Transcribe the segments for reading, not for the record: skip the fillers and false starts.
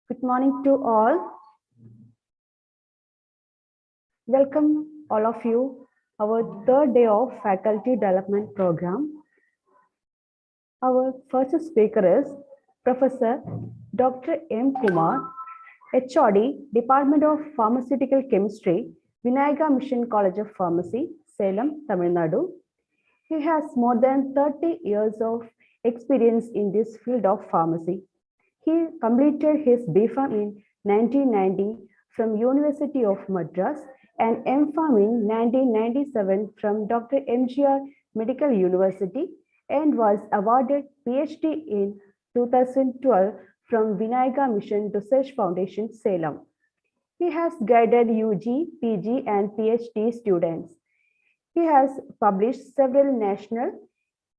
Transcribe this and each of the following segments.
Good morning to all. Welcome all of you, our third day of faculty development program. Our first speaker is Professor Dr. M. Kumar, HOD, Department of Pharmaceutical Chemistry, Vinayaga Mission College of Pharmacy, Salem, Tamil Nadu. He has more than 30 years of experience in this field of pharmacy. He completed his BPharm in 1990 from University of Madras and MPharm in 1997 from Dr. MGR Medical University and was awarded PhD in 2012 from Vinayaga Mission Research Foundation, Salem. He has guided UG, PG and PhD students. He has published several national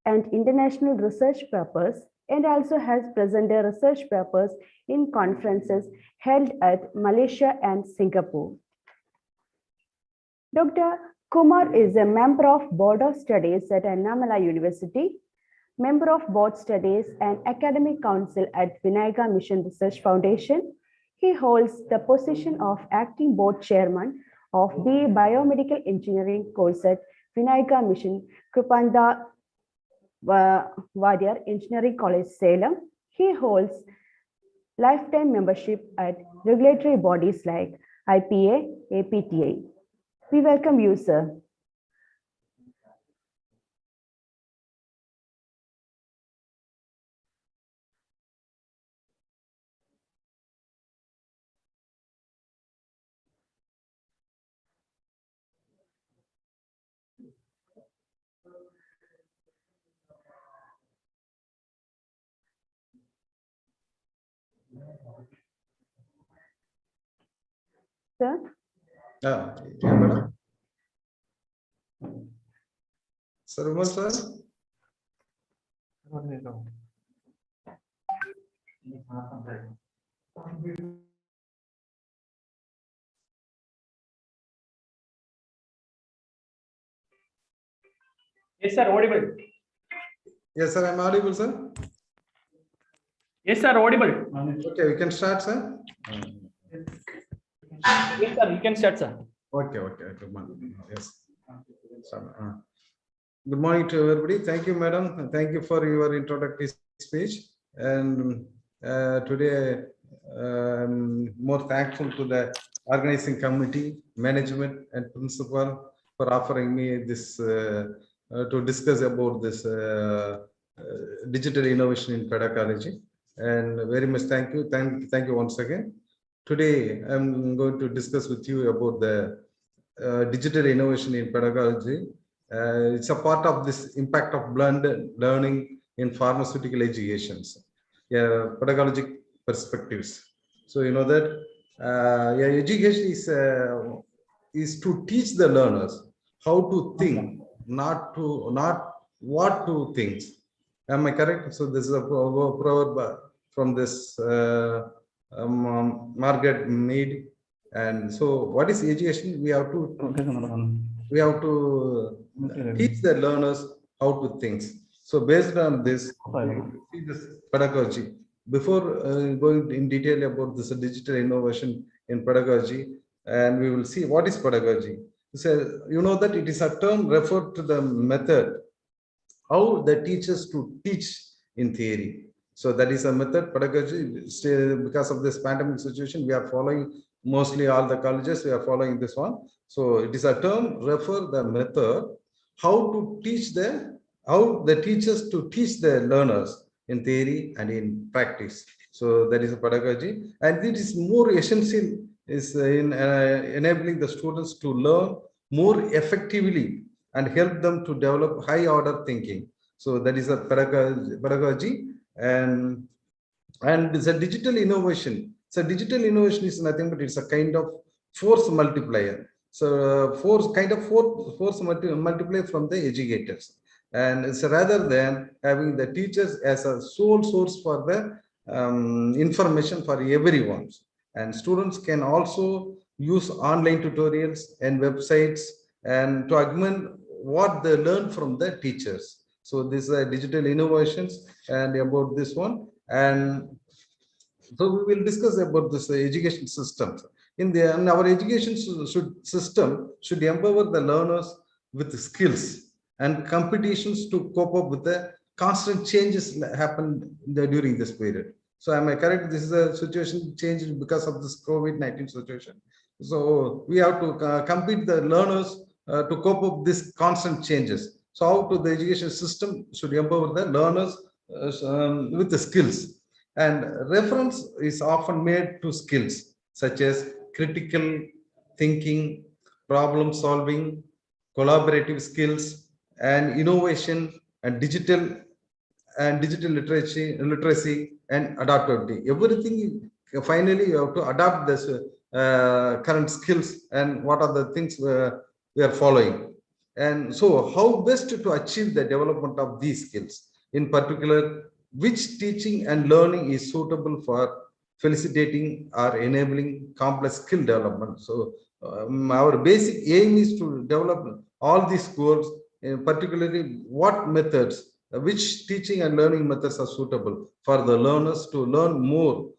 and international research papers and also has presented research papers in conferences held at Malaysia and Singapore. Dr. Kumar is a member of Board of Studies at Annamalai University, member of Board Studies and Academic Council at Vinayaga Mission Research Foundation. He holds the position of Acting Board Chairman of BA Biomedical Engineering course at Vinayaga Mission Krupanda Warrior Engineering College, Salem. He holds lifetime membership at regulatory bodies like IPA, APTA. We welcome you, sir. Sir? Yeah, madam. Sir, sir. Yes, sir, audible. Yes, sir, I'm audible, sir. Yes, sir, audible. Okay, we can start, sir. Yes, sir, you can start, sir. Okay. Good morning. Yes. Good morning to everybody. Thank you, madam. Thank you for your introductory speech. And today, I'm more thankful to the organizing committee, management, and principal for offering me this to discuss about this digital innovation in pedagogy. And very much thank you. Thank you once again. Today, I'm going to discuss with you about the digital innovation in pedagogy. It's a part of this impact of blended learning in pharmaceutical educations, pedagogic perspectives. So you know that education is to teach the learners how to think, not what to think. Am I correct? So this is a proverb from this Margaret Mead. And so what is education? We have to teach the learners how to think. So based on this, see this pedagogy. Before going in detail about this digital innovation in pedagogy, and we will see what is pedagogy. So you know that it is a term referred to the method how the teachers to teach in theory. So that is a method pedagogy. Because of this pandemic situation, we are following mostly all the colleges. We are following this one. So it is a term refer the method how to teach how the teachers to teach the learners in theory and in practice. So that is a pedagogy, and it is more essential is in enabling the students to learn more effectively and help them to develop high order thinking. So that is a pedagogy, and it's a digital innovation. So digital innovation is nothing but it's a kind of force multiplier. So force multiplier from the educators, and it's rather than having the teachers as a sole source for the information for everyone. And students can also use online tutorials and websites and to augment what they learn from the teachers. So these are digital innovations and about this one. And So we will discuss about this education system. In our education system should empower the learners with skills and competitions to cope up with the constant changes that happened during this period. So am I correct? This is a situation changed because of this COVID-19 situation. So we have to compete the learners to cope up these constant changes. So how to the education system should empower the learners with the skills, and reference is often made to skills such as critical thinking, problem solving, collaborative skills, and innovation, and digital literacy and adaptability. Everything finally you have to adapt this current skills and what are the things we are following. And so how best to achieve the development of these skills? In particular, which teaching and learning is suitable for facilitating or enabling complex skill development? So our basic aim is to develop all these goals, particularly what methods, which teaching and learning methods are suitable for the learners to learn more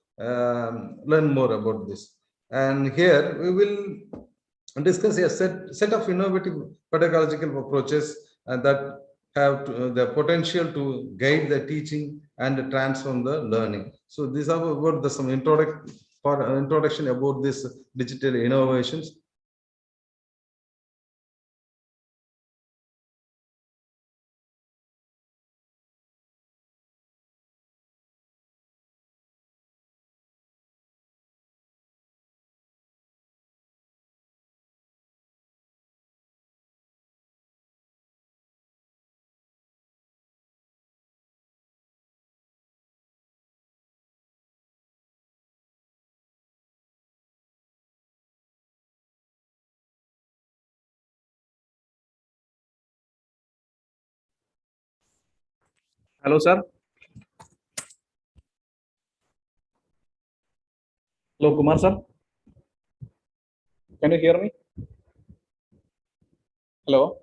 about this. And here we will discuss a set of innovative pedagogical approaches that have the potential to guide the teaching and transform the learning. So these are about some introduction about this digital innovations. Hello, sir. Hello, Kumar, sir. Can you hear me? Hello.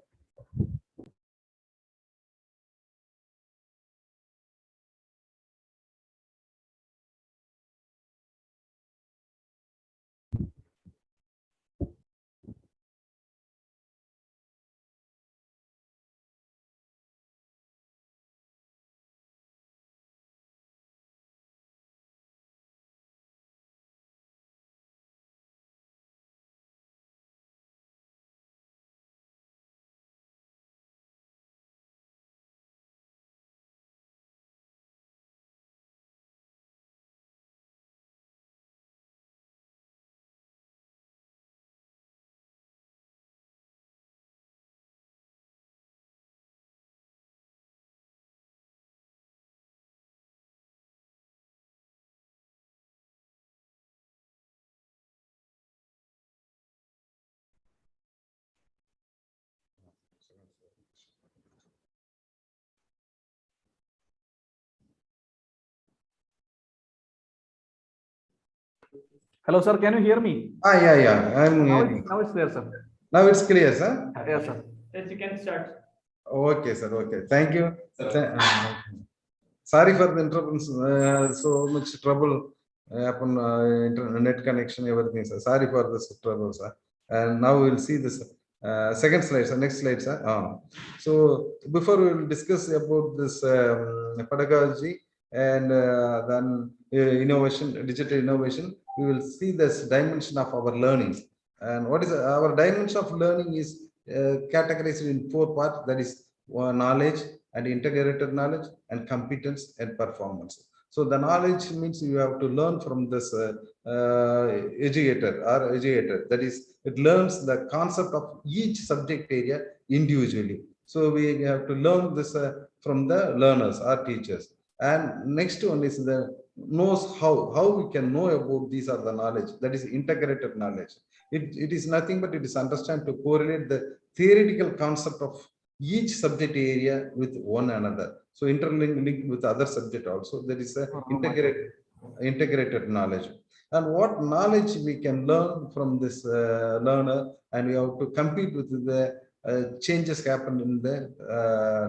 Hello, sir. Can you hear me? Yeah. I'm Now it's there, sir. now it's clear, sir. Yes, sir. Yes, you can start. Okay, sir. Okay, thank you. Sorry for the interruptions. So much trouble upon internet connection, everything, sir. Sorry for this trouble, sir. And now we'll see this second slide, sir. Next slide, sir. So before we will discuss about this pedagogy and then innovation, digital innovation, we will see this dimension of our learning. And what is our dimension of learning is categorized in 4 parts. That is knowledge and integrated knowledge and competence and performance. So the knowledge means you have to learn from this educator. That is, it learns the concept of each subject area individually. So we have to learn this from the learners or teachers. And next one is the knows how we can know about these are the knowledge. That is integrated knowledge. It is nothing but it is understand to correlate the theoretical concept of each subject area with one another. So interlinked with other subject also. There is a integrated knowledge. And what knowledge we can learn from this learner, and we have to compete with the changes happen in the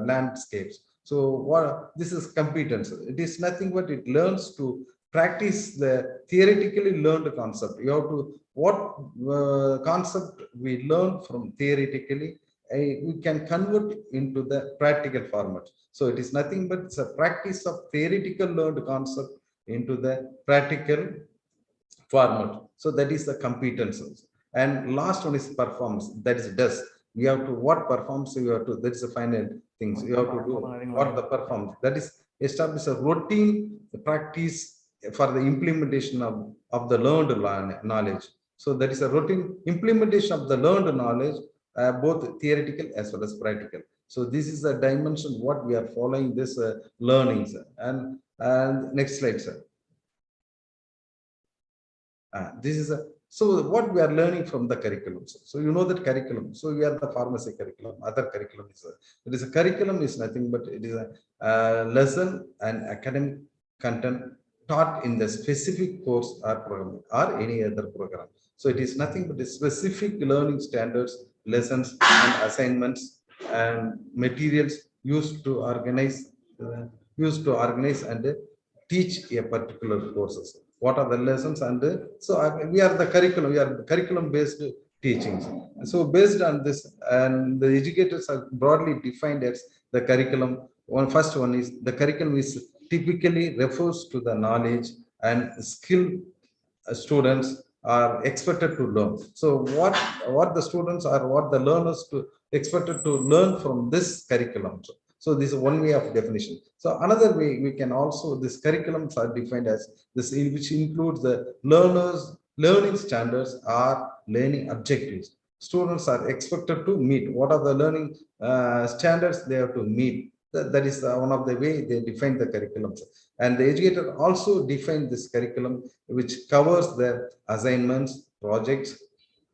landscapes. So what this is competence. It is nothing but it learns to practice the theoretically learned concept. You have to, what concept we learn from theoretically, we can convert into the practical format. So it is nothing but it's a practice of theoretical learned concept into the practical format. So that is the competences. And last one is performance. That is does. We have to what performs you have to. That is the final things you have to do. What the performance. That is establish a routine practice for the implementation of the learned knowledge. So that is a routine implementation of the learned knowledge, both theoretical as well as practical. So this is the dimension what we are following this learnings. And next slide, sir. This is a so what we are learning from the curriculum. So you know that curriculum. So we are the pharmacy curriculum. Other curriculum is it is a curriculum is nothing but it is a lesson and academic content taught in the specific course or program or any other program. So it is nothing but the specific learning standards, lessons and assignments and materials used to organize and teach a particular courses. What are the lessons and so we are the curriculum. We are the curriculum based teachings. So based on this, and the educators are broadly defined as the curriculum. First one is the curriculum is typically refers to the knowledge and skill students are expected to learn. So what the students are, what the learners to expected to learn from this curriculum. So this is one way of definition. So another way we can also, this curriculums are defined as this, which includes the learners learning standards or learning objectives. Students are expected to meet. What are the learning standards they have to meet? That is one of the way they define the curriculum. And the educator also defined this curriculum, which covers the assignments, projects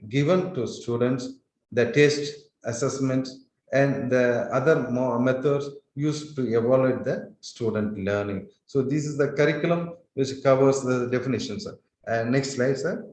given to students, the test, assessments, and the other methods used to evaluate the student learning. So this is the curriculum which covers the definitions. And next slide, sir.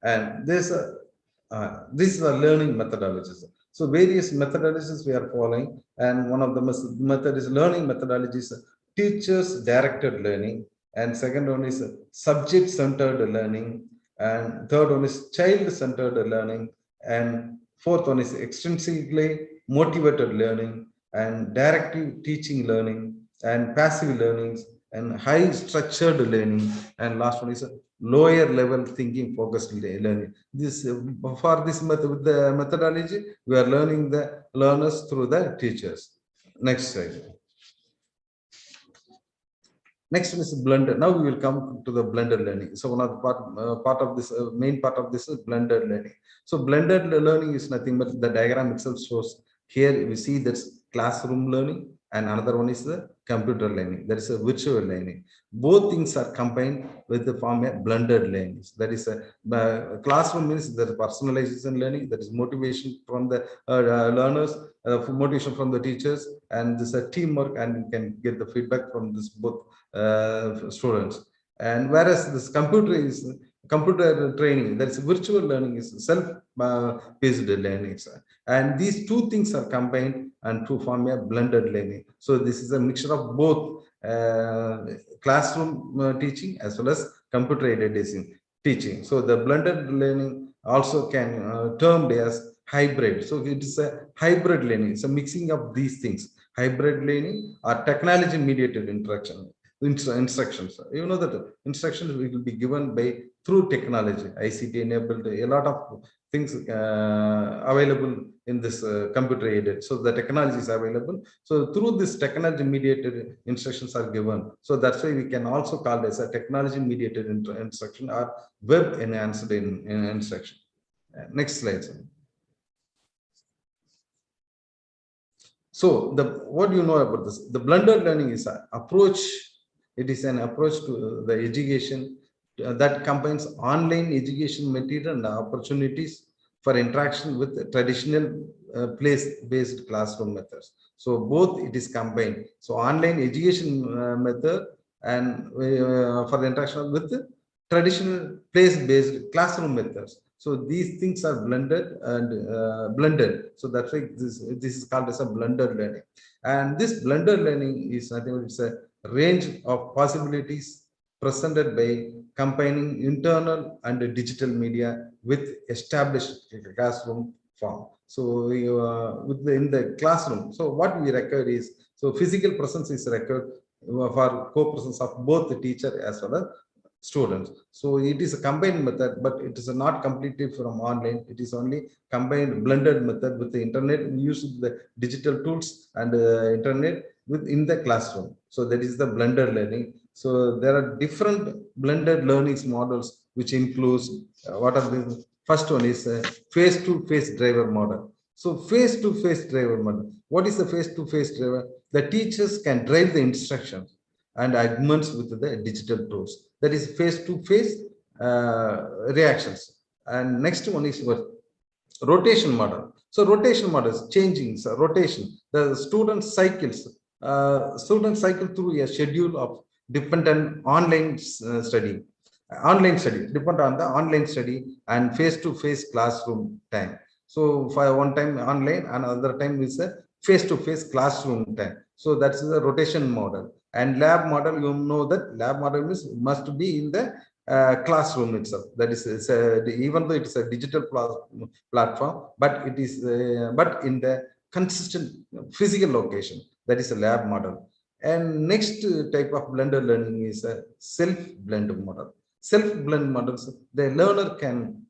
And this is a learning methodologies. So various methodologies we are following, and one of the method is learning methodologies, teachers directed learning, and second one is subject centered learning, and third one is child centered learning, and fourth one is extrinsically motivated learning, and directive teaching learning, and passive learnings, and high structured learning, and last one is lower level thinking focused learning. This for this method, with the methodology, we are learning the learners through the teachers. Next slide. Next one is blended. Now we will come to the blended learning. So one of the part of this main part of this is blended learning. So blended learning is nothing but the diagram itself shows. Here we see that's classroom learning, and another one is the computer learning. That is a virtual learning. Both things are combined with the form a blended learning. That is a classroom means the personalization learning. That is motivation from the learners, motivation from the teachers, and this is a teamwork, and you can get the feedback from this both students. And whereas this computer training, that's virtual learning, is self-based learning, and these two things are combined and to form a blended learning. So this is a mixture of both classroom teaching as well as computer aided teaching. So the blended learning also can termed as hybrid. So it is a hybrid learning. It's a mixing of these things. Hybrid learning or technology mediated instructions. You know that instructions will be given by through technology. ICT enabled, a lot of things available in this computer aided. So the technology is available. So through this technology mediated instructions are given. So that's why we can also call this a technology mediated instruction or web enhanced instruction. Next slide. So what do you know about this? The blended learning is an approach. It is an approach to the education that combines online education material and opportunities for interaction with traditional place-based classroom methods. So both it is combined. So online education method and for the interaction with the traditional place-based classroom methods. So these things are blended. So that's why this is called as a blended learning. And this blended learning is, I think it's a range of possibilities presented by combining internal and digital media with established classroom form. So in the classroom, so what we record is, so physical presence is record for co-presence of both the teacher as well as students. So it is a combined method, but it is not completely from online. It is only combined blended method with the internet. We use the digital tools and internet within the classroom. So that is the blended learning. So there are different blended learning models, which includes what are the first one is face-to-face driver model. So face-to-face driver model. What is the face-to-face driver? The teachers can drive the instructions and augments with the digital tools. That is face-to-face reactions. And next one is what? Rotation model. So rotation model is changing. So rotation. The students cycle through a schedule of dependent online study. Online study depend on the online study and face-to-face classroom time. So for one time online, another time is a face-to-face classroom time. So that's the rotation model. And lab model, you know that lab model must be in the classroom itself. That is, even though it is a digital platform, but it is but in the consistent physical location. That is a lab model. And next type of blended learning is a self-blend model. Self-blend models, the learner can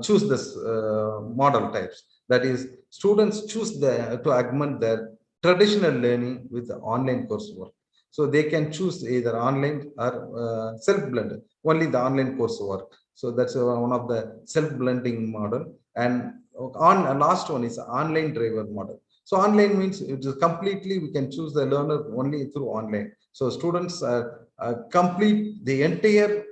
choose this model types. That is, students choose to augment their traditional learning with the online coursework. So they can choose either online or self-blended, only the online coursework. So that's one of the self-blending model. And on last one is online driver model. So online means it is completely, we can choose the learner only through online. So students complete the entire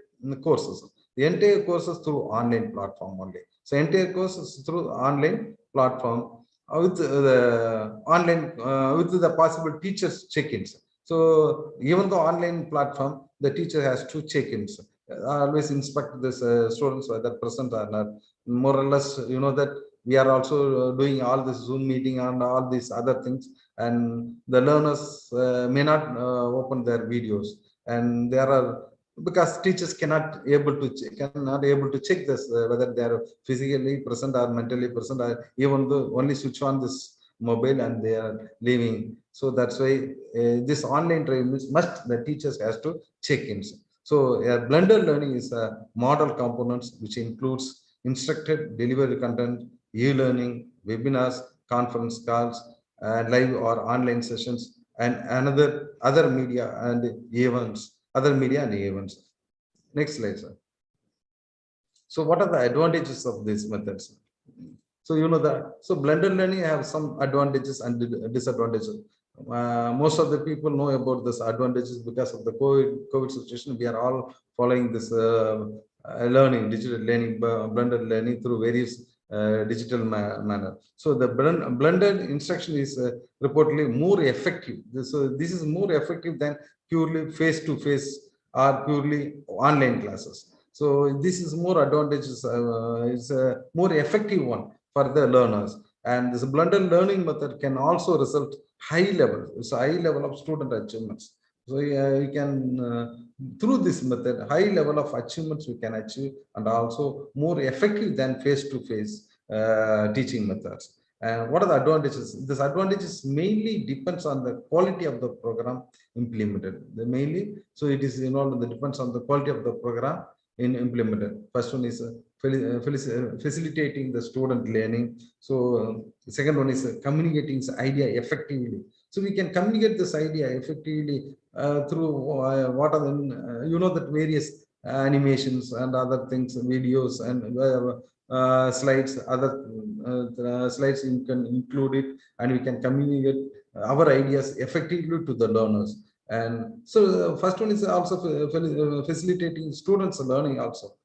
courses through online platform only. So entire courses through online platform with the online with the possible teachers check-ins. So even the online platform, the teacher has two check-ins. Always inspect this students whether present or not. More or less, you know that we are also doing all this Zoom meeting and all these other things, and the learners may not open their videos, and there are, because teachers cannot able to check this whether they are physically present or mentally present, or even though only switch on this mobile and they are leaving. So that's why this online training must, the teachers has to check in. So blended learning is a model components which includes instructed delivery content, e-learning, webinars, conference calls, live or online sessions, and other media and events. Next slide, sir. So what are the advantages of these methods? So you know that, so blended learning have some advantages and disadvantages. Most of the people know about this advantages because of the COVID situation. We are all following this digital learning, blended learning through various digital manner. So the blended instruction is reportedly more effective. So this is more effective than purely face-to-face or purely online classes. So this is more advantages. It's a more effective one for the learners. And this blended learning method can also result high level of student achievements. So you can through this method, high level of achievements we can achieve, and also more effective than face-to-face teaching methods. And what are the advantages? This advantages mainly depends on the quality of the program implemented. So it is it depends on the quality of the program implemented. First one is facilitating the student learning. So the second one is communicating this idea effectively. So we can communicate this idea effectively through what are the that various animations and other things, videos and slides, other slides you can include it, and we can communicate our ideas effectively to the learners. And so first one is also facilitating students learning also.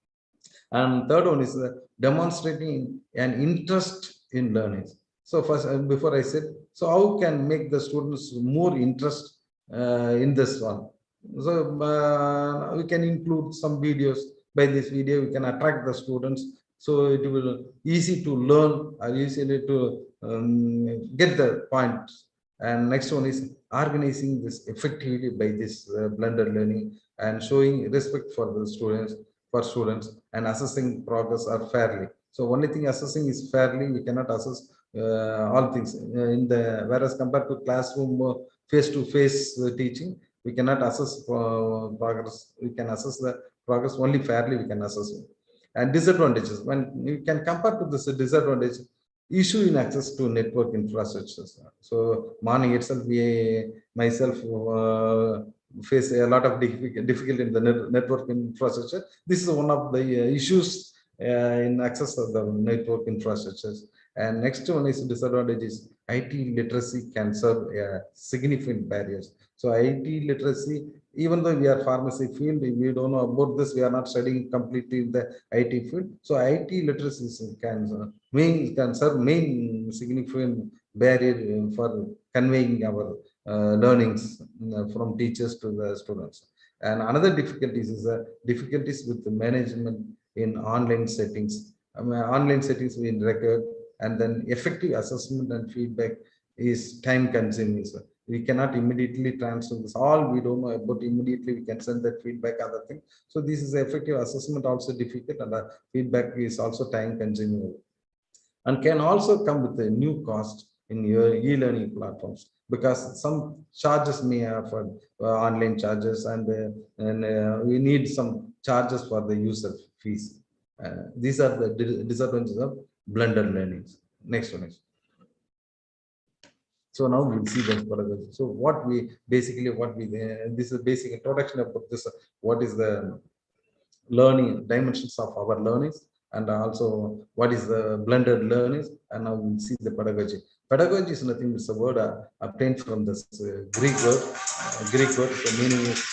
And third one is demonstrating an interest in learning. So first, before I said, so how can make the students more interest in this one? So we can include some videos. By this video, we can attract the students So it will easy to learn or easily to get the point. And next one is organizing this effectively by this blended learning and showing respect for the students and assessing progress are fairly. So only thing assessing is fairly, we cannot assess all things in the, whereas compared to classroom face-to-face teaching, we cannot assess progress. We can assess the progress only fairly, we can assess it. And disadvantages, when you can compare to this disadvantage, issue in access to network infrastructures. So morning itself, myself face a lot of difficulty in the network infrastructure. This is one of the issues in access of the network infrastructures. And next one is disadvantages. IT literacy can serve significant barriers. So IT literacy, even though we are pharmacy field, we don't know about this, we are not studying completely in the IT field. So IT literacy can serve main significant barrier for conveying our learnings from teachers to the students. And another difficulties is difficulties with the management in online settings. Online settings we record, and then effective assessment and feedback is time consuming. So we cannot immediately transfer this. All we don't know about immediately, we can send that feedback, other thing. So this is effective assessment also difficult, and the feedback is also time consuming and can also come with a new cost in your e-learning platforms, because some charges may have online charges, and we need some charges for the user fees. These are the disadvantages of blended learnings. Next one is. So now we'll see the pedagogy. So what we basically, this is basic introduction about this. What is the learning dimensions of our learnings, and also what is the blended learnings, and now we'll see the pedagogy. Pedagogy is nothing, it's a word obtained from this Greek word. The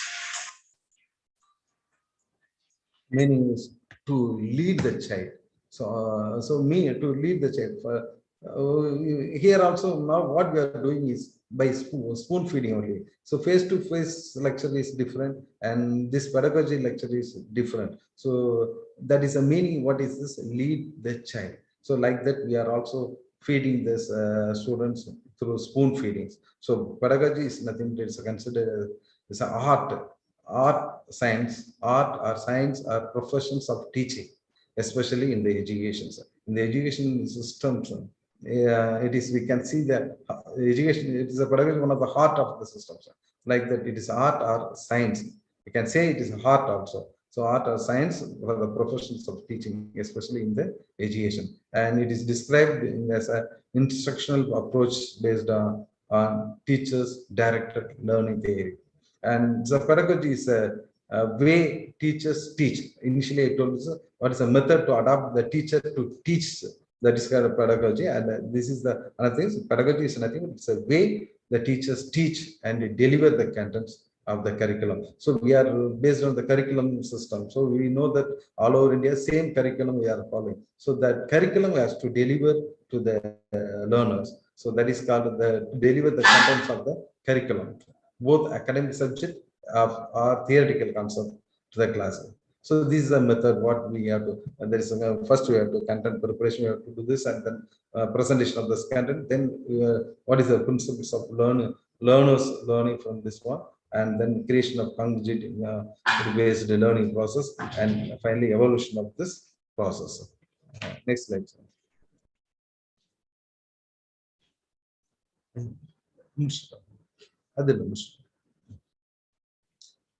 meaning is to lead the child. So, to lead the child. Here also now what we are doing is by spoon feeding only. So face-to-face lecture is different, and this pedagogy lecture is different. So that is a meaning. What is this? Lead the child. So like that, we are also feeding this students through spoon feedings. So pedagogy is nothing. It's considered as an art, science are professions of teaching, especially in the education. In the education system, it is, we can see that education, it is a pedagogy, one of the heart of the system. Like that, it is art or science. You can say it is heart also. So art or science are the professions of teaching, especially in the education. And it is described as an instructional approach based on teachers directed learning theory. And the pedagogy is a way teachers teach. Initially, I told you what is a method to adapt the teacher to teach. That is kind of pedagogy, and this is the another thing. So pedagogy is nothing; it's a way the teachers teach and deliver the contents of the curriculum. So we are based on the curriculum system. So we know that all over India, same curriculum we are following. So that curriculum has to deliver to the learners. So that is called the deliver the contents of the curriculum, both academic subject or theoretical concept to the class. So this is a method what we have to. There is first we have to content preparation. We have to do this, and then presentation of this content. Then what is the principles of learners learning from this one, and then creation of congruent based learning process, and finally evolution of this process. Next slide.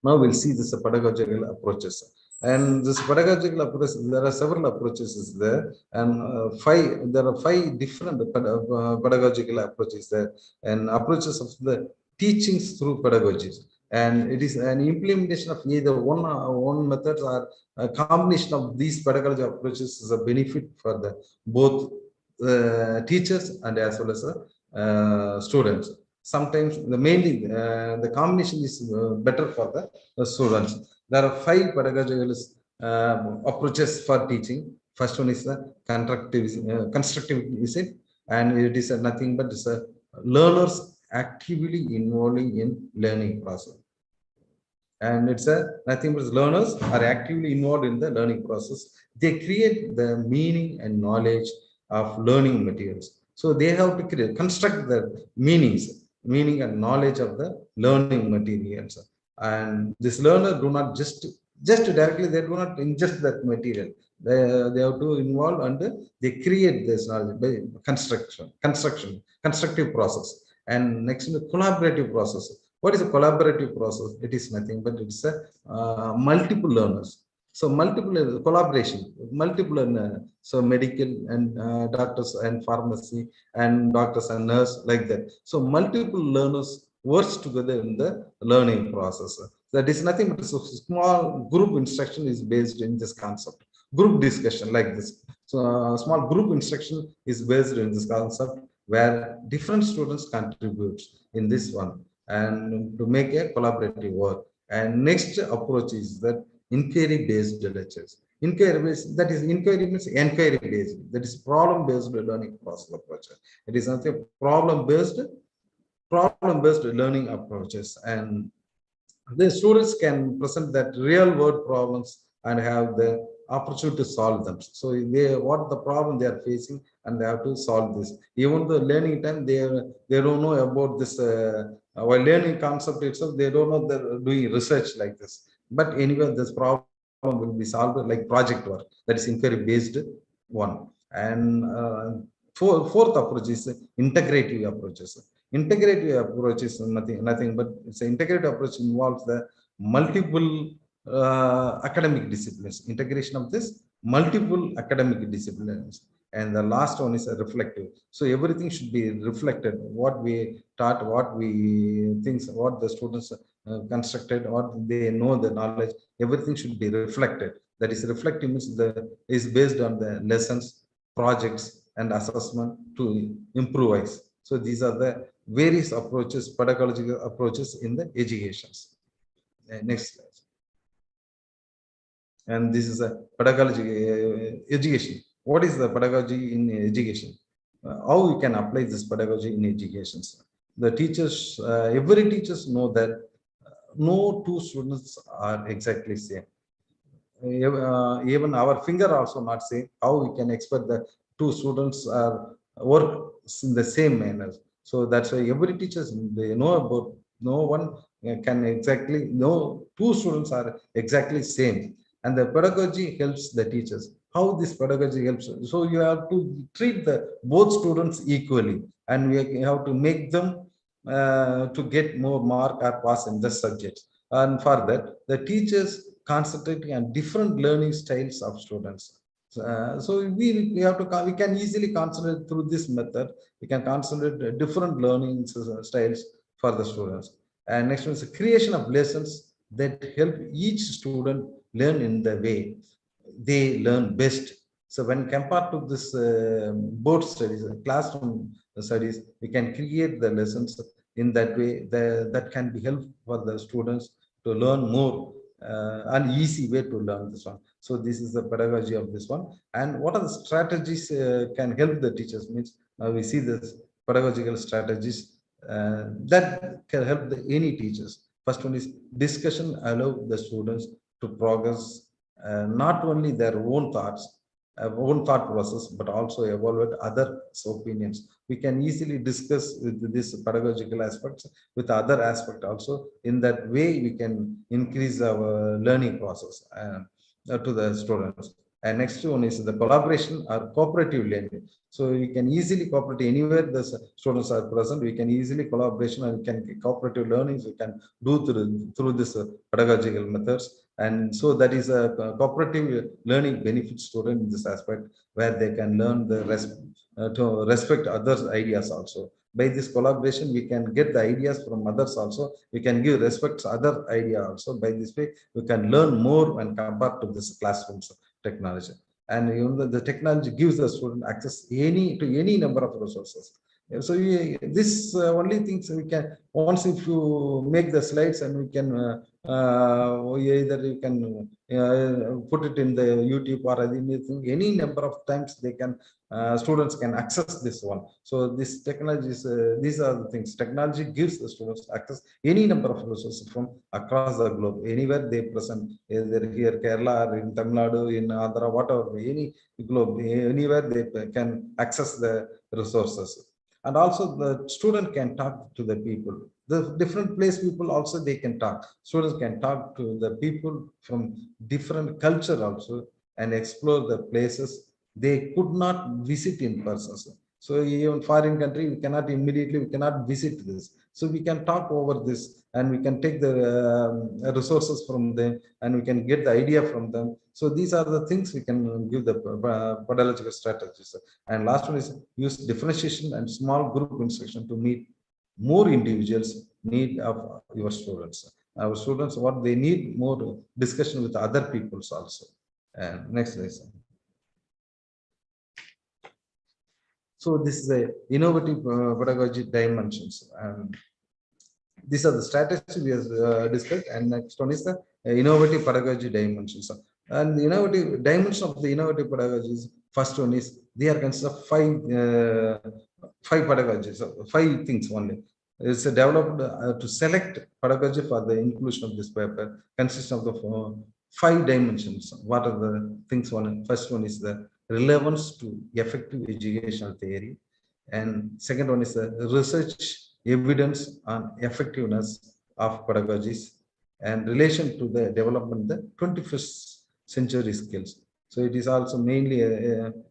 Now we'll see this pedagogical approaches. And this pedagogical approach, there are several approaches there, and there are five different pedagogical approaches there, and approaches of the teachings through pedagogies. And it is an implementation of either one method or a combination of these pedagogical approaches is a benefit for the both teachers and as well as students. Sometimes mainly the combination is better for the students. There are five pedagogical approaches for teaching. First one is the constructivism, and it is nothing but it's learners actively involving in learning process. And it's a nothing but learners are actively involved in the learning process. They create the meaning and knowledge of learning materials. So they have to construct the meaning and knowledge of the learning materials. And this learner do not just directly, they do not ingest that material. They have to involve and they create this knowledge by constructive process. And next, the collaborative process. What is a collaborative process? It is nothing but it's a multiple learners. So multiple collaboration, multiple learner. So medical and doctors and pharmacy and doctors and nurse, like that. So multiple learners works together in the learning process. That is nothing but a small group instruction is based in this concept. Group discussion like this. So small group instruction is based in this concept where different students contribute in this one and to make a collaborative work. And next approach is that inquiry based lectures. Inquiry based, that is inquiry means enquiry based, that is problem based learning process approach. It is nothing problem based learning approaches. And the students can present that real world problems and have the opportunity to solve them. So they what the problem they are facing and they have to solve this. Even the learning time, they don't know about this while learning concept itself, they don't know they're doing research like this. But anyway, this problem will be solved like project work, that is inquiry based one. And fourth approach is integrative approaches. Integrative approach is nothing but it's an integrative approach involves the multiple academic disciplines, integration of this multiple academic disciplines. And the last one is a reflective. So everything should be reflected. What we taught, what we think, what the students constructed, what they know the knowledge, everything should be reflected. That is reflective means is based on the lessons, projects, and assessment to improvise. So these are the various approaches, pedagogical approaches in the educations. Next slide. And this is a pedagogy education. What is the pedagogy in education? How we can apply this pedagogy in education? The teachers, every teachers know that no two students are exactly same. Even our finger also not same. How we can expect that two students are work in the same manner? So that's why every teachers, they know about, no one can exactly know two students are exactly same. And the pedagogy helps the teachers. How this pedagogy helps? So you have to treat the both students equally, and we have to make them to get more mark or pass in the subjects. And for that, the teachers concentrating on different learning styles of students. So we have to, we can easily concentrate through this method. We can concentrate different learning styles for the students. And next one is the creation of lessons that help each student learn in the way they learn best. So when compared to this board studies, classroom studies, we can create the lessons in that way that can be helpful for the students to learn more, an easy way to learn this one. So this is the pedagogy of this one. And what are the strategies can help the teachers? Means we see this pedagogical strategies that can help any teachers. First one is discussion allow the students to progress not only their own thoughts, own thought process, but also evaluate others' opinions. We can easily discuss with this pedagogical aspects with other aspect also. In that way, we can increase our learning process to the students. And next one is the collaboration or cooperative learning. So you can easily cooperate anywhere the students are present. We can easily collaboration and we can cooperative learnings we can do through this pedagogical methods. And so that is a cooperative learning benefits student in this aspect, where they can learn the to respect others' ideas also. By this collaboration, we can get the ideas from others also. We can give respect to other idea also. By this way, we can learn more when compared to this classrooms technology. And even the technology gives the student access to any number of resources. So this only things we can, once if you make the slides and we can either you can put it in the YouTube or anything, any number of times they can, students can access this one. So this technology is, these are the things, technology gives the students access any number of resources from across the globe, anywhere they present, either here Kerala or in Tamil Nadu, in Andhra, whatever, any globe, anywhere they can access the resources. And also the student can talk to the people, the different place people also, they can talk, students can talk to the people from different culture also, and explore the places they could not visit in person. So even foreign country, we cannot immediately, we cannot visit this, so we can talk over this, and we can take the resources from them, and we can get the idea from them. So these are the things we can give the pedagogical strategies. And last one is use differentiation and small group instruction to meet more individuals need of your students. Our students, what they need, more discussion with other peoples also. And next lesson. So this is a innovative pedagogy dimensions, and these are the strategies we have discussed. And next one is the innovative pedagogy dimensions. And the innovative dimension of the innovative pedagogy is, first one is they are considered five pedagogies, five things only. It's developed to select pedagogy for the inclusion of this paper, consists of the five dimensions. What are the things? First one is the relevance to effective educational theory, and second one is the research evidence on effectiveness of pedagogies and relation to the development of the 21st century skills. So it is also mainly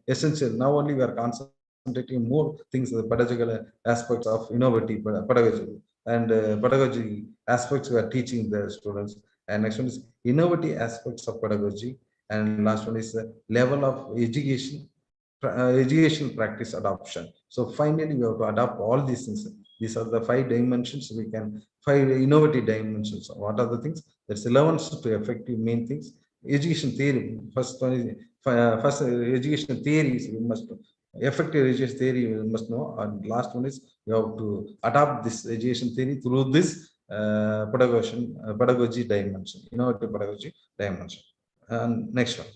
essential. Now only we are concentrating more things, the pedagogical aspects of innovative pedagogy, and pedagogy aspects we are teaching the students. And next one is innovative aspects of pedagogy, and last one is the level of education practice adoption. So finally we have to adopt all these things. These are the five dimensions we can, five innovative dimensions. What are the things? There's 11 to effective main things. Education theory, first one is first education theories we must know. Effective education theory we must know, and last one is you have to adopt this education theory through this pedagogy dimension, innovative pedagogy dimension. And next one.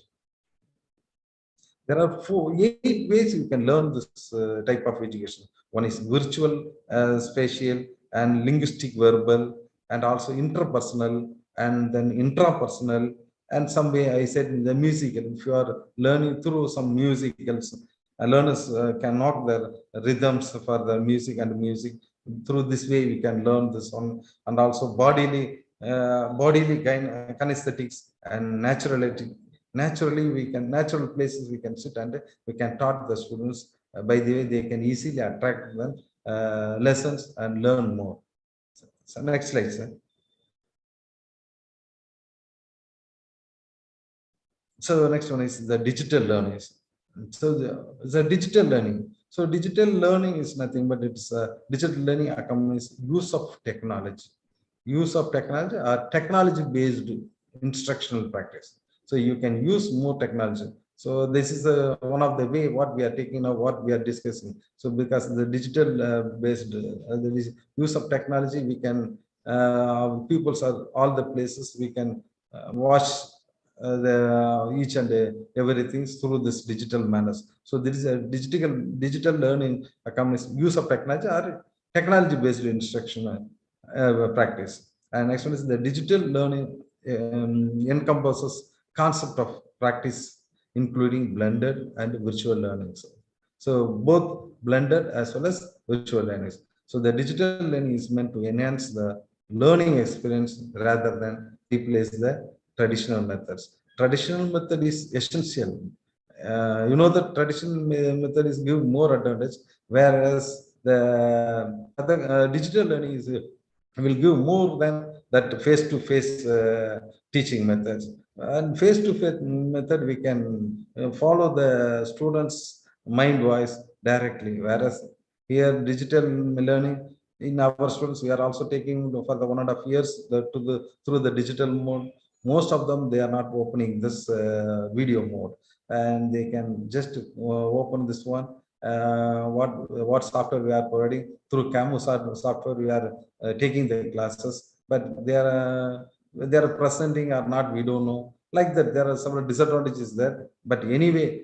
There are eight ways you can learn this type of education. One is virtual, spatial, and linguistic verbal, and also interpersonal, and then intrapersonal, and some way I said the musical. If you are learning through some musicals, learners can knock their rhythms for the music and music. Through this way we can learn this one. And also bodily kinesthetics and naturality. Naturally we can, natural places we can sit and we can taught the students, by the way they can easily attract them lessons and learn more. So next slide, sir. So the next one is the digital learning. So the digital learning. So digital learning is nothing but it's digital learning accompanies use of technology. Use of technology or technology based instructional practice. So you can use more technology. So this is one of the way what we are taking or what we are discussing. So because the digital based use of technology, we can peoples are all the places we can watch the each and everything through this digital manners. So there is a digital learning accompanies use of technology or technology based instruction practice. And next one is the digital learning encompasses concept of practice including blended and virtual learning. So both blended as well as virtual learning. So the digital learning is meant to enhance the learning experience rather than replace the traditional methods. Traditional method is essential. The traditional method is give more advantage, whereas the other digital learning is will give more than that face-to-face teaching methods. And face-to-face method we can follow the students' mind voice directly, whereas here digital learning, in our students we are also taking for the 1.5 years through the digital mode. Most of them they are not opening this video mode, and they can just open this one. What software we are providing through Camus software, we are taking the classes, but they are they are presenting or not, we don't know. Like that, there are several disadvantages there. But anyway,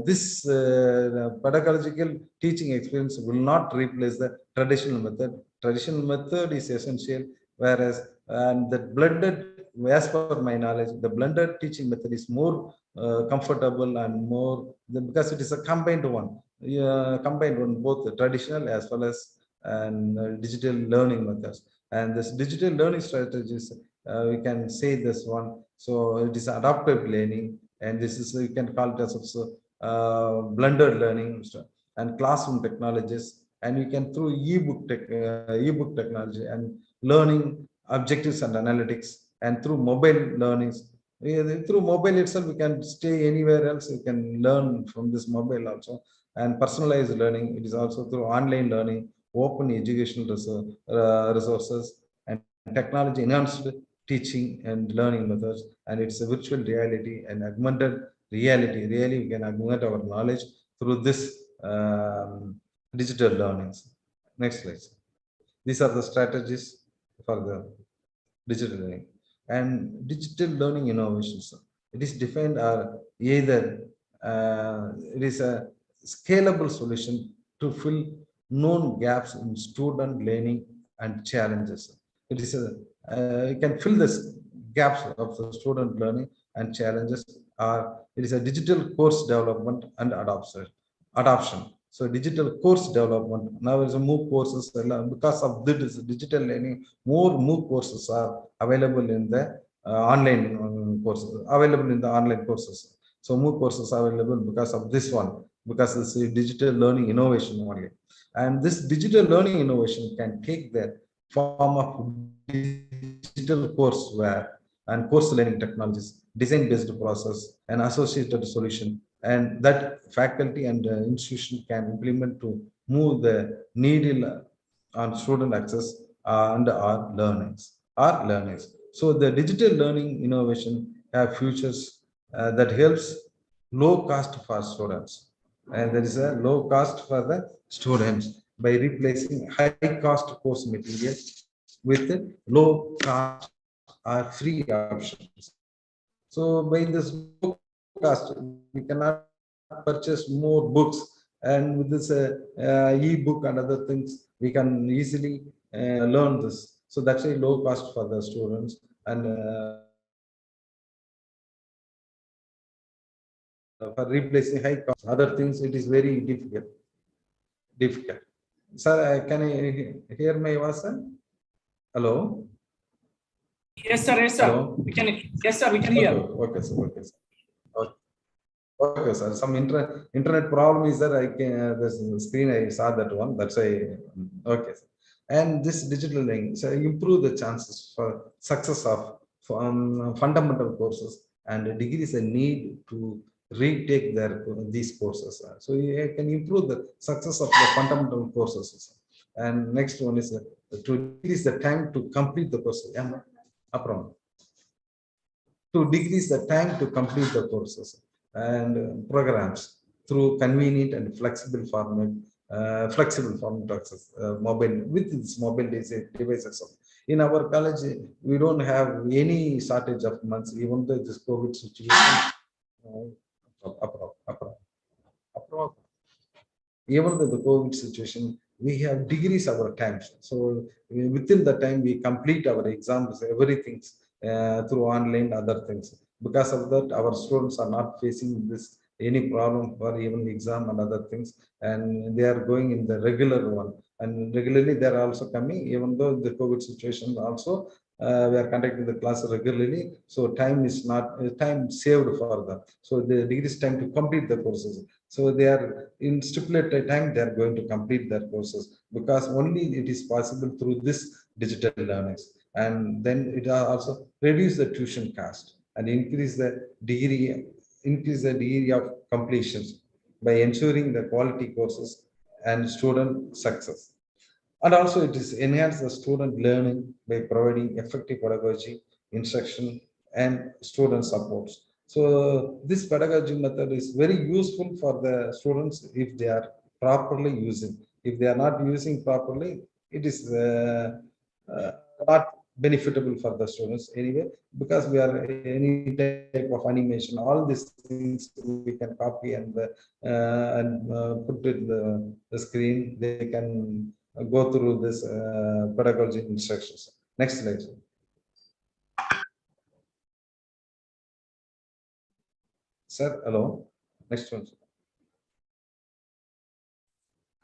this pedagogical teaching experience will not replace the traditional method. Traditional method is essential, whereas and that blended, as per my knowledge, the blended teaching method is more comfortable and more because it is a combined one. Combined one, both the traditional as well as and digital learning methods. And this digital learning strategies, we can say this one. So it is adaptive learning, and this is, you can call it as also blended learning and classroom technologies, and we can through ebook technology and learning objectives and analytics, and through mobile learnings. Through mobile itself, we can stay anywhere else. We can learn from this mobile also, and personalized learning. It is also through online learning, open educational resources, and technology enhanced teaching and learning methods, and it's a virtual reality and augmented reality. Really, we can augment our knowledge through this digital learnings. Next slide. These are the strategies for the digital learning and digital learning innovations. It is defined as either it is a scalable solution to fill known gaps in student learning and challenges. It is a you can fill this gaps of the student learning and challenges. Or it is a digital course development and adoption. So digital course development, now is a MOOC courses, because of this digital learning, more MOOC courses are available in the online courses, available in the online courses. So MOOC courses are available because of this one, because this is digital learning innovation only. And this digital learning innovation can take the form of digital courseware and course learning technologies, design-based process, and associated solution, and that faculty and institution can implement to move the needle on student access and our learnings. So the digital learning innovation have futures that helps low cost for students, and there is a low cost for the students by replacing high cost course material with low cost or free options. So by this low cost, we cannot purchase more books, and with this e-book and other things, we can easily learn this. So that's a low cost for the students, and for replacing high cost other things, it is very difficult. Sir, can I hear my voice? Hello. Yes, sir. Yes, sir. Hello? We can. Yes, sir. We can hear. Okay, sir. Okay, sir. Okay, sir. Some internet problem is that I can this screen I saw that one. That's why. Okay, sir. And this digital learning so improve the chances for success of fundamental courses and degrees a need to retake these courses. So you can improve the success of the fundamental courses. And next one is to decrease the time to complete the course. Yeah, to decrease the time to complete the courses and programs through convenient and flexible format access, mobile with this mobile devices. In our college, we don't have any shortage of months, even though this COVID situation. Even though the COVID situation, we have degrees our times. So within the time we complete our exams, everything through online, other things. Because of that, our students are not facing this any problem for even exam and other things, and they are going in the regular one. And regularly they are also coming, even though the COVID situation also we are conducting the class regularly. So time is not time saved for them. So the degrees time to complete the courses. So they are in stipulated time, they are going to complete their courses because only it is possible through this digital learnings. And then it also reduce the tuition cost and increase the degree of completions by ensuring the quality courses and student success. And also it is enhance the student learning by providing effective pedagogy, instruction, and student supports. So this pedagogy method is very useful for the students if they are properly using. If they are not using properly, it is not benefitable for the students anyway, because we are any type of animation, all these things we can copy and put it the screen. They can go through this pedagogy instructions. Next slide. Sir, hello. Next one.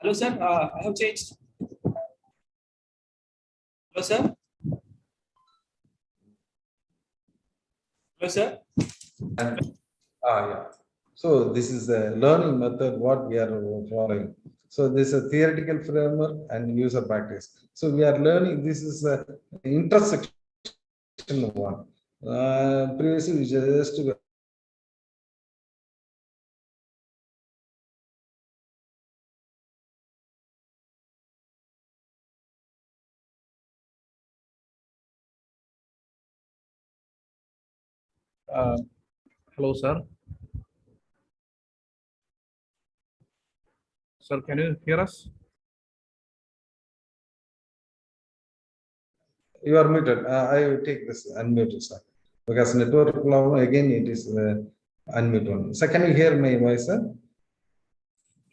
Hello, sir. I have changed. Hello, sir. Hello, sir. Yeah. So this is the learning method what we are following. So this is a theoretical framework and user practice. So we are learning. This is a intersection one. Previously we just Hello, sir. Sir, can you hear us? You are muted. I will take this unmuted, sir, because network problem again it is unmute one. So can you hear my voice, sir?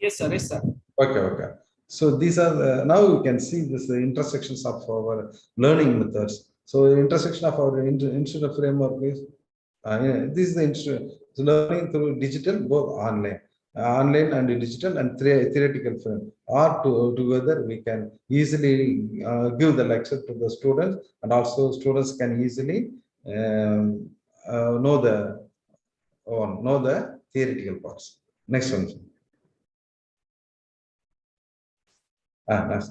Yes, sir. Yes, sir. Okay, okay. So these are now you can see this intersections of our learning methods. So the intersection of our institutional framework is this is the learning through digital, both online and digital and theoretical frame. Or together we can easily give the lecture to the students, and also students can easily know the theoretical parts. Next one.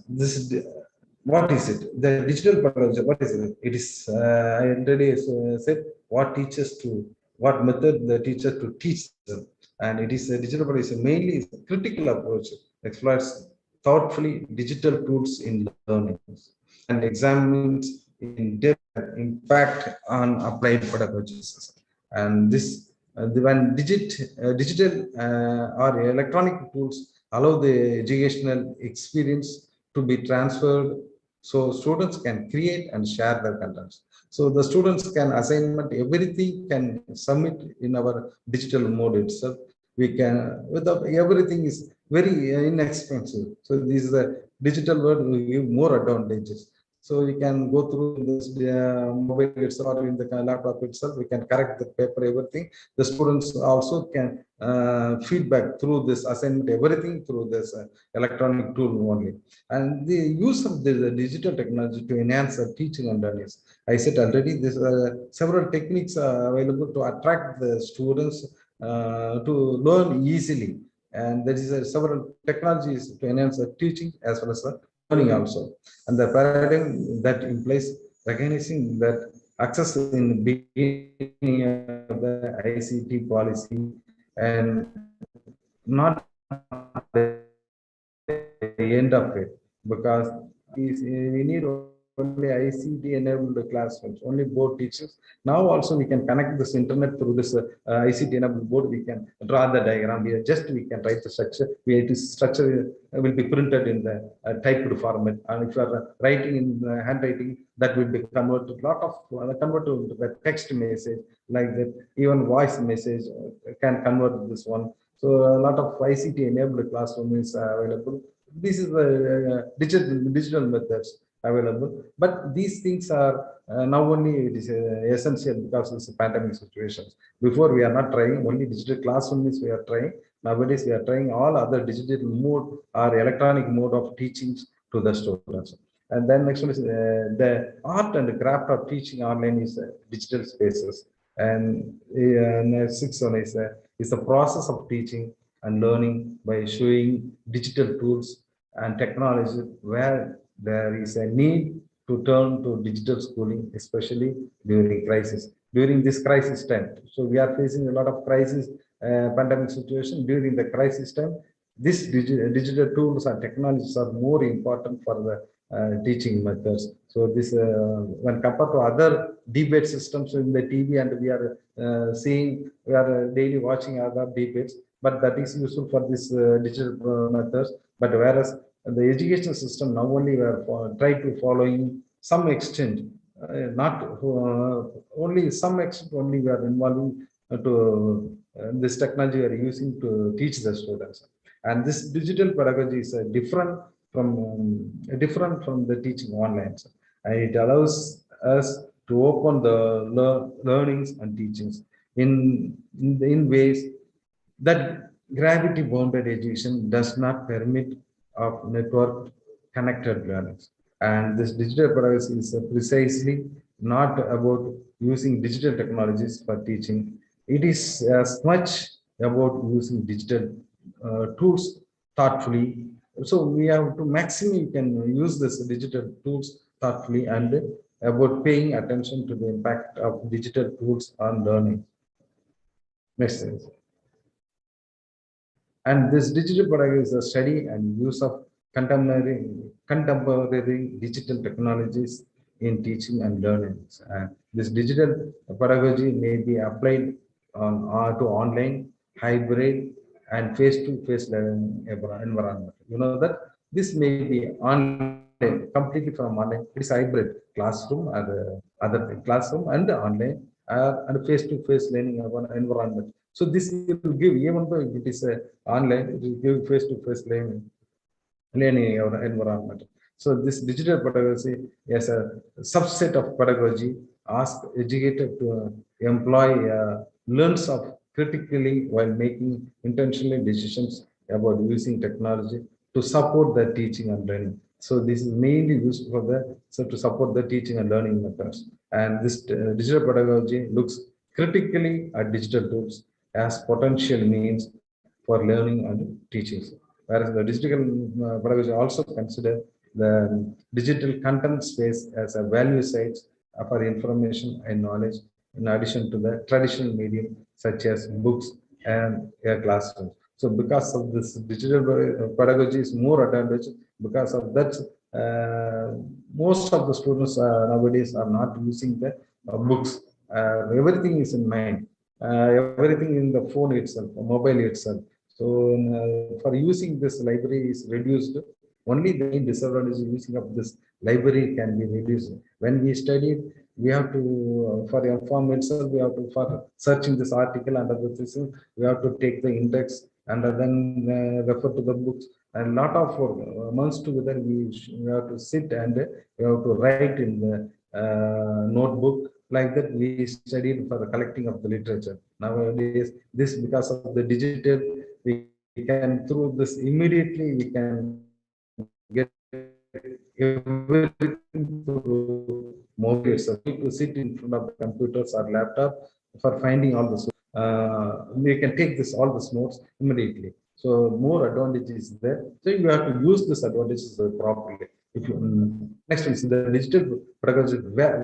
This is what is it? The digital pedagogy. What is it? It is I already said what teachers to what method the teacher to teach them, and it is a digital pedagogy mainly is a critical approach, exploits thoughtfully digital tools in learning and examines in depth impact on applied pedagogies. And this when digital or electronic tools allow the educational experience to be transferred, so students can create and share their contents. So the students can assignment everything can submit in our digital mode itself. We can without everything is very inexpensive. So this is a digital world will give more advantages. So we can go through this mobile itself or in the laptop itself. We can correct the paper, everything. The students also can feedback through this assignment, everything through this electronic tool only. And the use of the digital technology to enhance the teaching and learning. I said already, there several techniques are available to attract the students to learn easily. And there is several technologies to enhance the teaching as well as the learning also. And the paradigm that implies recognizing that access in the beginning of the ICT policy and not the end of it, because we need only ICT enabled classrooms, only board teachers. Now also we can connect this internet through this ICT enabled board. We can draw the diagram. We can write the structure. Structure will be printed in the typed format. And if you are writing in handwriting, that will be converted. Converted to the text message like that. Even voice message can convert this one. So a lot of ICT enabled classroom is available. This is the digital methods available, but these things are now only it is essential because of the pandemic situations. Before we are not trying only digital classroom is we are trying. Nowadays we are trying all other digital mode or electronic mode of teachings to the students. And then next one is the art and craft of teaching online is digital spaces. And sixth one is the process of teaching and learning by showing digital tools and technology where there is a need to turn to digital schooling, especially during crisis. During this crisis time, so we are facing a lot of crisis, pandemic situation. During the crisis time, these digital tools and technologies are more important for the teaching methods. So this, when compared to other debate systems in the TV, and we are seeing, we are daily watching other debates, but that is useful for this digital methods. But whereas the education system now only we are try to following some extent not only some extent only we are involving to this technology we are using to teach the students. And this digital pedagogy is different from the teaching online. And it allows us to open the learnings and teachings in ways that gravity bounded education does not permit of network connected learning. And this digital pedagogy is precisely not about using digital technologies for teaching. It is as much about using digital tools thoughtfully. So we have to maximally can use this digital tools thoughtfully and about paying attention to the impact of digital tools on learning. Next slide. And this digital pedagogy is a study and use of contemporary digital technologies in teaching and learning. And this digital pedagogy may be applied on to online, hybrid, and face-to-face learning environment. You know that this may be online, completely from online. It is hybrid classroom and other classroom and online and face-to-face learning environment. So this will give, even though it is online, it will give face-to-face learning environment. So this digital pedagogy is a subset of pedagogy, ask educator to employ learns of critically while making intentional decisions about using technology to support the teaching and learning. So this is mainly used for to support the teaching and learning methods. And this digital pedagogy looks critically at digital tools as potential means for learning and teaching. Whereas the digital pedagogy also consider the digital content space as a value site for information and knowledge in addition to the traditional medium such as books and a classroom. So because of this digital pedagogy is more advantage, because of that most of the students nowadays are not using the books. Everything is in mind, everything in the phone itself, mobile itself. So for using this library is reduced. Only the main disadvantage is using of this library can be reduced. When we studied, we have to, for inform itself, we have to, for searching this article and other things, we have to take the index and then refer to the books. And lot of months together, we have to sit and we have to write in the notebook. Like that, we studied for the collecting of the literature. Nowadays, this because of the digital, we can through this immediately we can get everything through mobile. So to sit in front of the computers or laptop for finding all the we can take this all the notes immediately. So more advantages there. So you have to use this advantages properly. If you, next one is the digital pedagogy.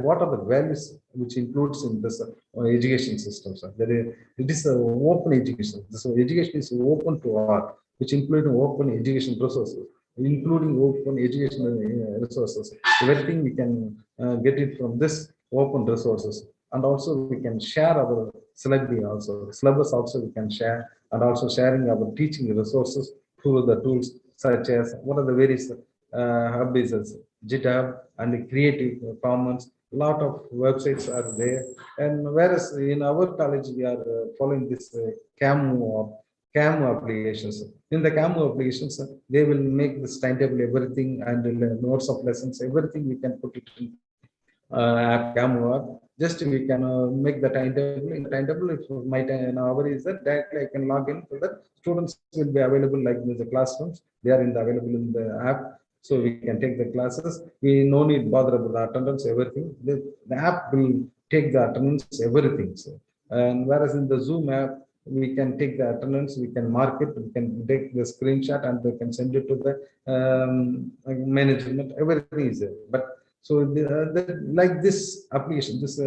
What are the values which includes in this education system? So it is open education. So education is open to all, which include open education resources, including open educational resources. Everything we can get it from this open resources, and also we can share our syllabus also we can share, and also sharing our teaching resources through the tools such as what are the various hubs, GitHub and Creative Commons. A lot of websites are there, and whereas in our college we are following this CAMU applications. In the CAMU applications, they will make this timetable, everything, and notes of lessons, everything we can put it in app CAMU app. Just we can make the timetable. In the timetable, if my hour is that, directly I can log in so that students will be available like in the classrooms. They are available in the app. So we can take the classes. We no need bother about the attendance, everything. The app will take the attendance, everything. So, and whereas in the Zoom app, we can take the attendance, we can mark it, we can take the screenshot and we can send it to the management, everything is there. But so like this application, this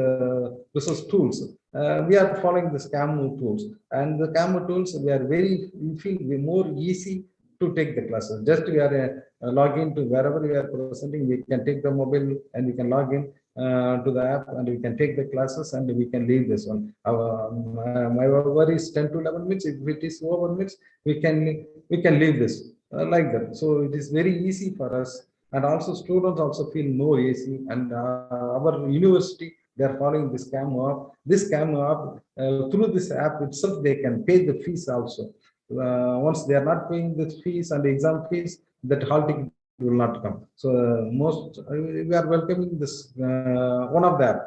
resource tools, we are following this CAMU tools, and the CAMU tools, we feel more easy to take the classes. Just we are log in to wherever we are presenting, we can take the mobile and we can log in to the app and we can take the classes and we can leave this one. My worry is 10 to 11 minutes. If it is over minutes, we can leave this like that. So it is very easy for us And also students also feel more easy. And our university, they are following this CAM app. This CAM app, through this app itself, they can pay the fees also. Once they are not paying the fees and exam fees, that hall ticket will not come. So we are welcoming this one of the app.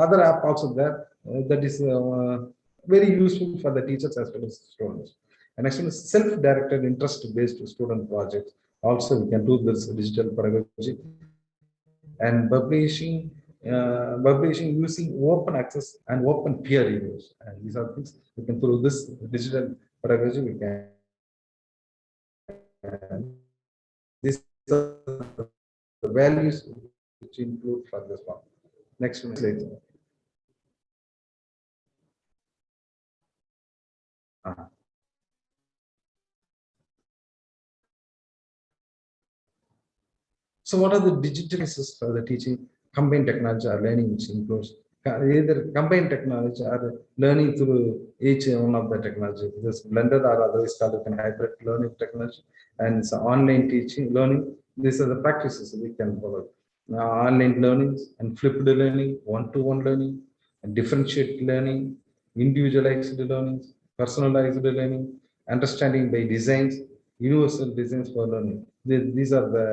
Other app also there that is very useful for the teachers as well as students. And actually self-directed interest-based student projects. Also, we can do this digital pedagogy and publishing using open access and open peer reviews. And these are things we can through this digital pedagogy we can. These are the values which include for this one. Next one, slide. So what are the digital assets for the teaching? Combined technology or learning, which includes either combined technology or learning through each one of the technology. This blended or otherwise called hybrid learning technology, and it's online teaching learning. These are the practices we can follow. Online learning and flipped learning, one-to-one learning, and differentiated learning, individualized learning, personalized learning, understanding by designs, universal designs for learning. These are the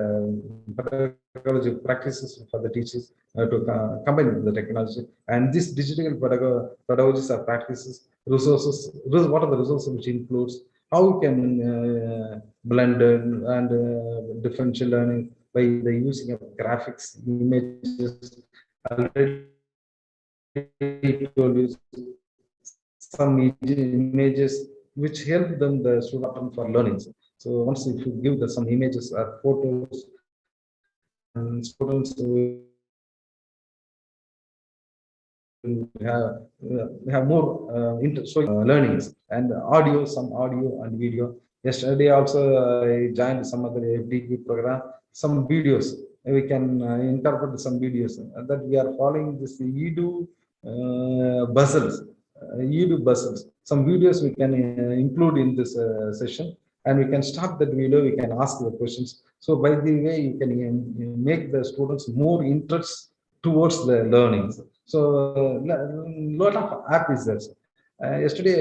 pedagogy practices for the teachers to combine the technology. And this digital pedagogies are practices, resources. What are the resources which includes how we can blend and differential learning by the using of graphics, images. Already told you some images which help them the student for learning. So once if you give the some images or photos, and students will have more learnings and audio, some audio and video. Yesterday also I joined some other FDP program, some videos. We can interpret some videos that we are following this Edu puzzles. Edu puzzles. Some videos we can include in this session, and we can stop that video. We can ask the questions. So by the way, you can make the students more interest towards the learnings. So lot of app is there. Yesterday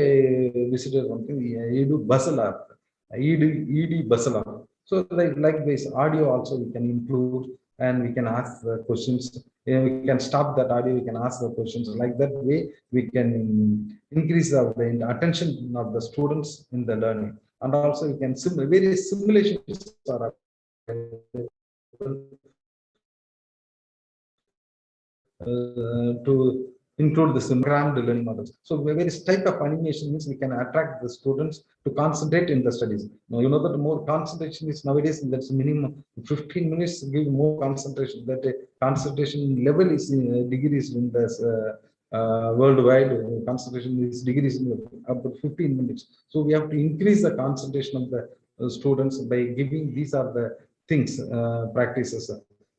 I visited something Edu Bustle app, ED Bustle app. So like this audio also we can include, and we can ask the questions. We can stop that audio. We can ask the questions. Like that way we can increase the attention of the students in the learning, and also we can various simulations are to include the programmed learning models. So various type of animation means we can attract the students to concentrate in the studies. Now, you know that more concentration is nowadays, that's minimum 15 minutes give more concentration. That concentration level is in degrees in this worldwide. Concentration is degrees in about 15 minutes. So we have to increase the concentration of the students by giving these are the things practices.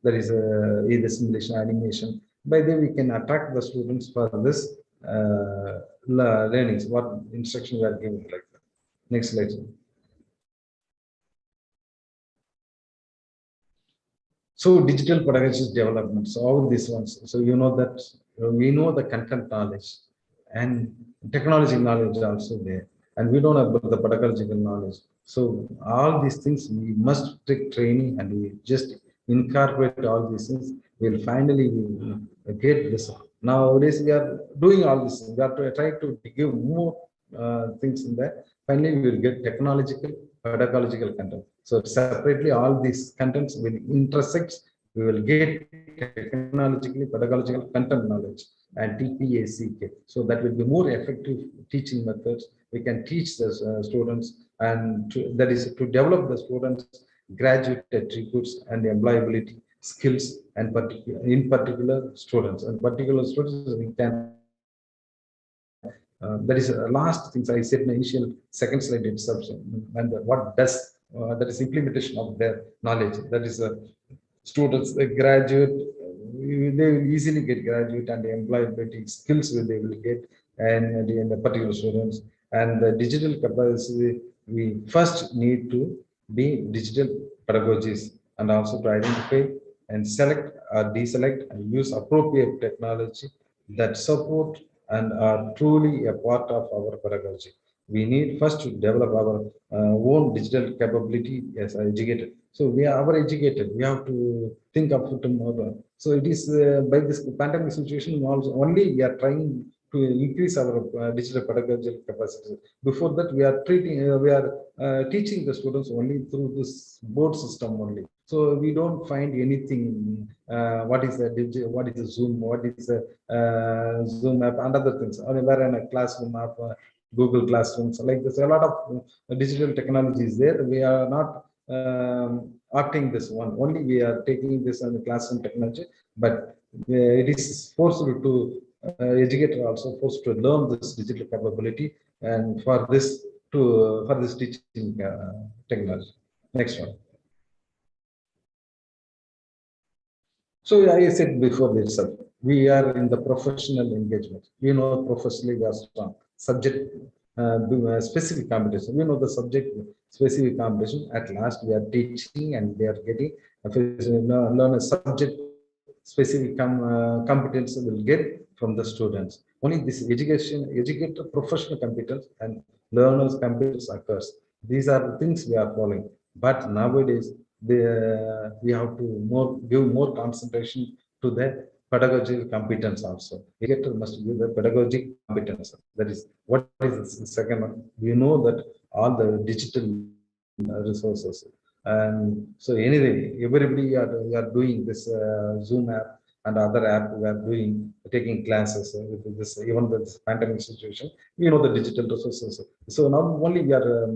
That is either simulation, animation. By the way, we can attract the students for this learnings, what instruction we are giving like that. Next slide. So digital pedagogy development. So all these ones. So you know that we know the content knowledge and technology knowledge also there, and we don't have the pedagogical knowledge. So all these things we must take training, and we just incorporate all these things. We'll finally get this. Nowadays we are doing all this. We are trying to give more things in there. Finally, we will get technological, pedagogical content. So separately, all these contents will intersect. We will get technologically, pedagogical content knowledge and TPACK. So that will be more effective teaching methods. We can teach the students, and that is to develop the students graduate attributes and employability skills, and in particular students. And particular students we can that is last things I said in the initial second slide itself, and what does that is implementation of their knowledge. That is students graduate, they will easily get graduate, and the employability skills they will get, and the particular students. And the digital capacity, we first need to be digital pedagogies. and also to identify and select or deselect and use appropriate technology that support and are truly a part of our pedagogy. We need first to develop our own digital capability as an educator. So we are our educated. We have to think of tomorrow. So it is by this pandemic situation also only we are trying to increase our digital pedagogical capacity. Before that, we are teaching the students only through this board system only. So we don't find anything. What is a Zoom? What is a Zoom app? And other things. Or we're in a classroom app, Google Classrooms. Like there's a lot of digital technologies there. We are not opting this one. Only we are taking this on the classroom technology, but it is forced to educator also forced to learn this digital capability and for this teaching technology. Next one. So I said before itself, we are in the professional engagement. We know professionally we are strong. Subject specific competition. We know the subject specific competition. At last, we are teaching and they are getting learn a subject specific competence will get from the students. Only this educator professional competence and learners competence occurs. These are the things we are following. But nowadays, we have to give more concentration to the pedagogical competence also. Educator must give the pedagogic competence. That is what is the second one. We know that all the digital resources. And so anyway, everybody are doing this Zoom app and other app we are doing, taking classes with this, even this pandemic situation. We know the digital resources. So now only we are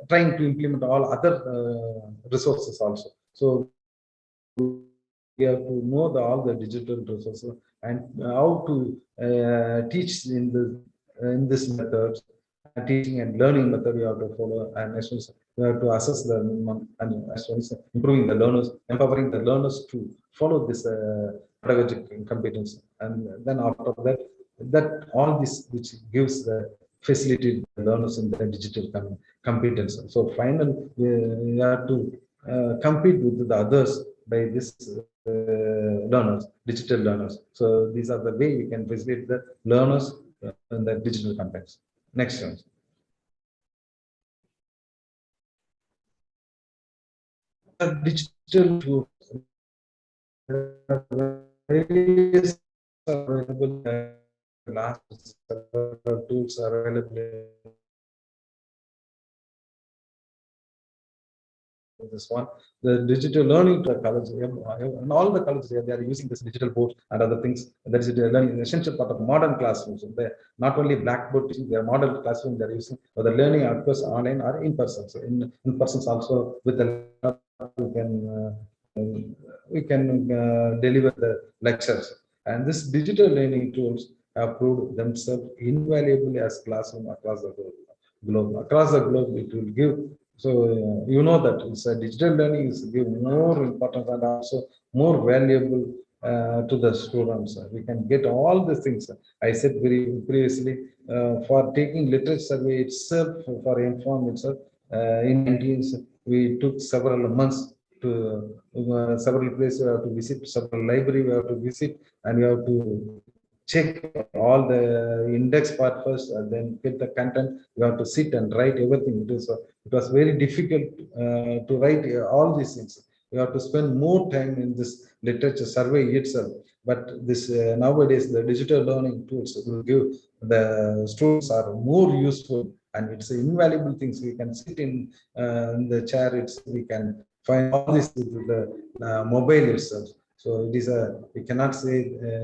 trying to implement all other resources also. So we have to know all the digital resources and how to teach in this method, teaching and learning method we have to follow, and as well as we have to assess the and as well as improving the learners, empowering the learners to follow this pedagogic competence, and then after that, all this which gives the facility the learners in the digital competence. So finally, we have to compete with the others by this learners, digital learners. So these are the way we can facilitate the learners in the digital context. Next one. Digital tools various available. Last tools are available. This one, the digital learning to college, and all the colleges they are using this digital board and other things. That is learning, essential part of modern classrooms. They not only blackboard teaching, their modern classroom they are using, but the learning occurs online or in person. So in persons also with the we can deliver the lectures, and this digital learning tools have proved themselves invaluable as classroom across the globe. Across the globe, it will give. So you know that it's a digital learning is give more important and also more valuable to the students. We can get all the things. I said very previously for taking literature survey itself, for inform itself, in 19s, we took several months to several places. We have to visit several library. We have to visit and we have to check all the index part first, and then get the content. You have to sit and write everything. It was very difficult to write all these things. You have to spend more time in this literature survey itself. But this nowadays the digital learning tools will give the students are more useful, and it's invaluable things. We can sit in the chair. We can find all this with the mobile itself. So it is we cannot say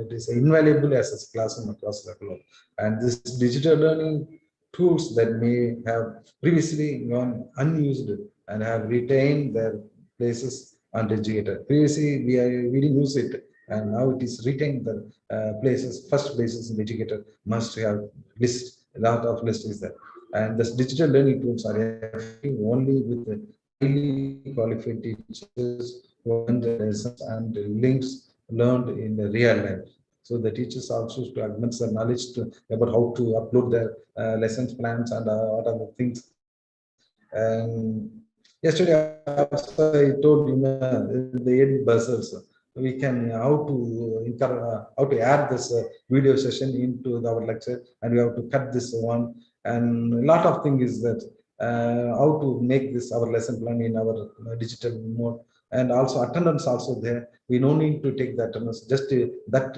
it is invaluable as a classroom across the globe. And this digital learning tools that may have previously gone unused and have retained their places uneducated. Previously, we didn't use it, and now it is retained the first places in educated must have list, a lot of list is there. And this digital learning tools are only with the highly qualified teachers and lessons and links learned in the real life. So the teachers also to augment the knowledge about how to upload their lessons plans and what other things. And Yesterday, also I told you the Ed buzzers. We can how to add this video session into our lecture, and we have to cut this one. And a lot of thing is that how to make this our lesson plan in our digital mode, and also attendance also there. We no need to take the attendance, just take that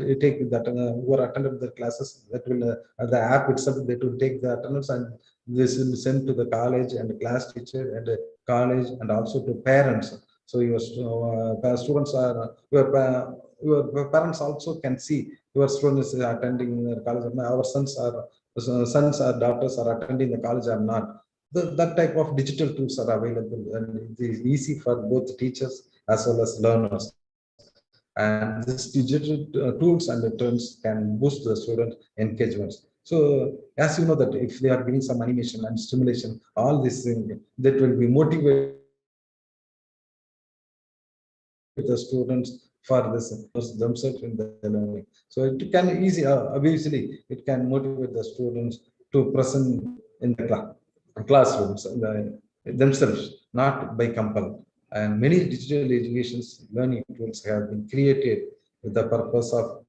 who are attended the classes, that will the app itself, that will take the attendance, and this will send to the college and class teacher and college and also to parents. So your students are your parents also can see your students are attending the college. Our sons or daughters are attending the college or not. That type of digital tools are available, and it is easy for both teachers as well as learners. And this digital tools and the tools can boost the student engagement. So as you know that if they are giving some animation and stimulation, all this thing that will be motivate the students for this themselves in the learning. So it can obviously it can motivate the students to present in the classrooms themselves, not by compel. And many digital education learning tools have been created with the purpose of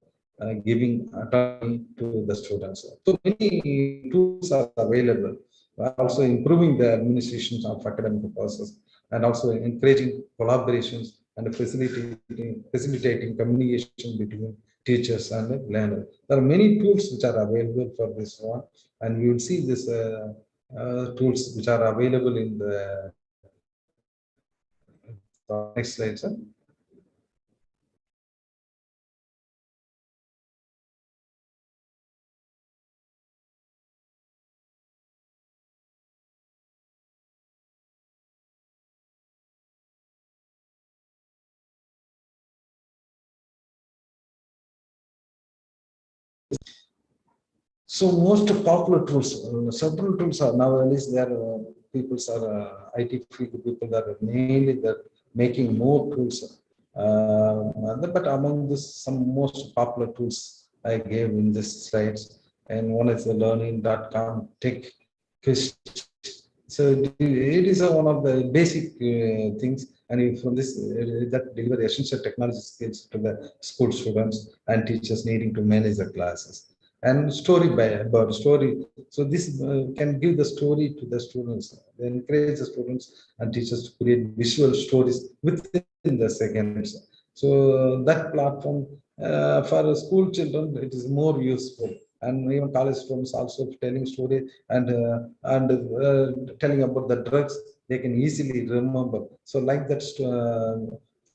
giving autonomy to the students. So many tools are available, also improving the administration of academic process, and also encouraging collaborations and facilitating communication between teachers and learners. There are many tools which are available for this one, and you will see this tools which are available in the next slide, sir. So most popular tools, several tools are nowadays there. People are IT field people that are mainly that making more tools. But among this, some most popular tools I gave in this slides, and one is the learning.com tech quiz. So it is one of the basic things, and from this that deliver essential technology skills to the school students and teachers needing to manage the classes. And story by about story, so this can give the story to the students. They encourage the students and teachers to create visual stories within the seconds. So that platform for school children, it is more useful, and even college students also telling story and telling about the drugs, they can easily remember. So like that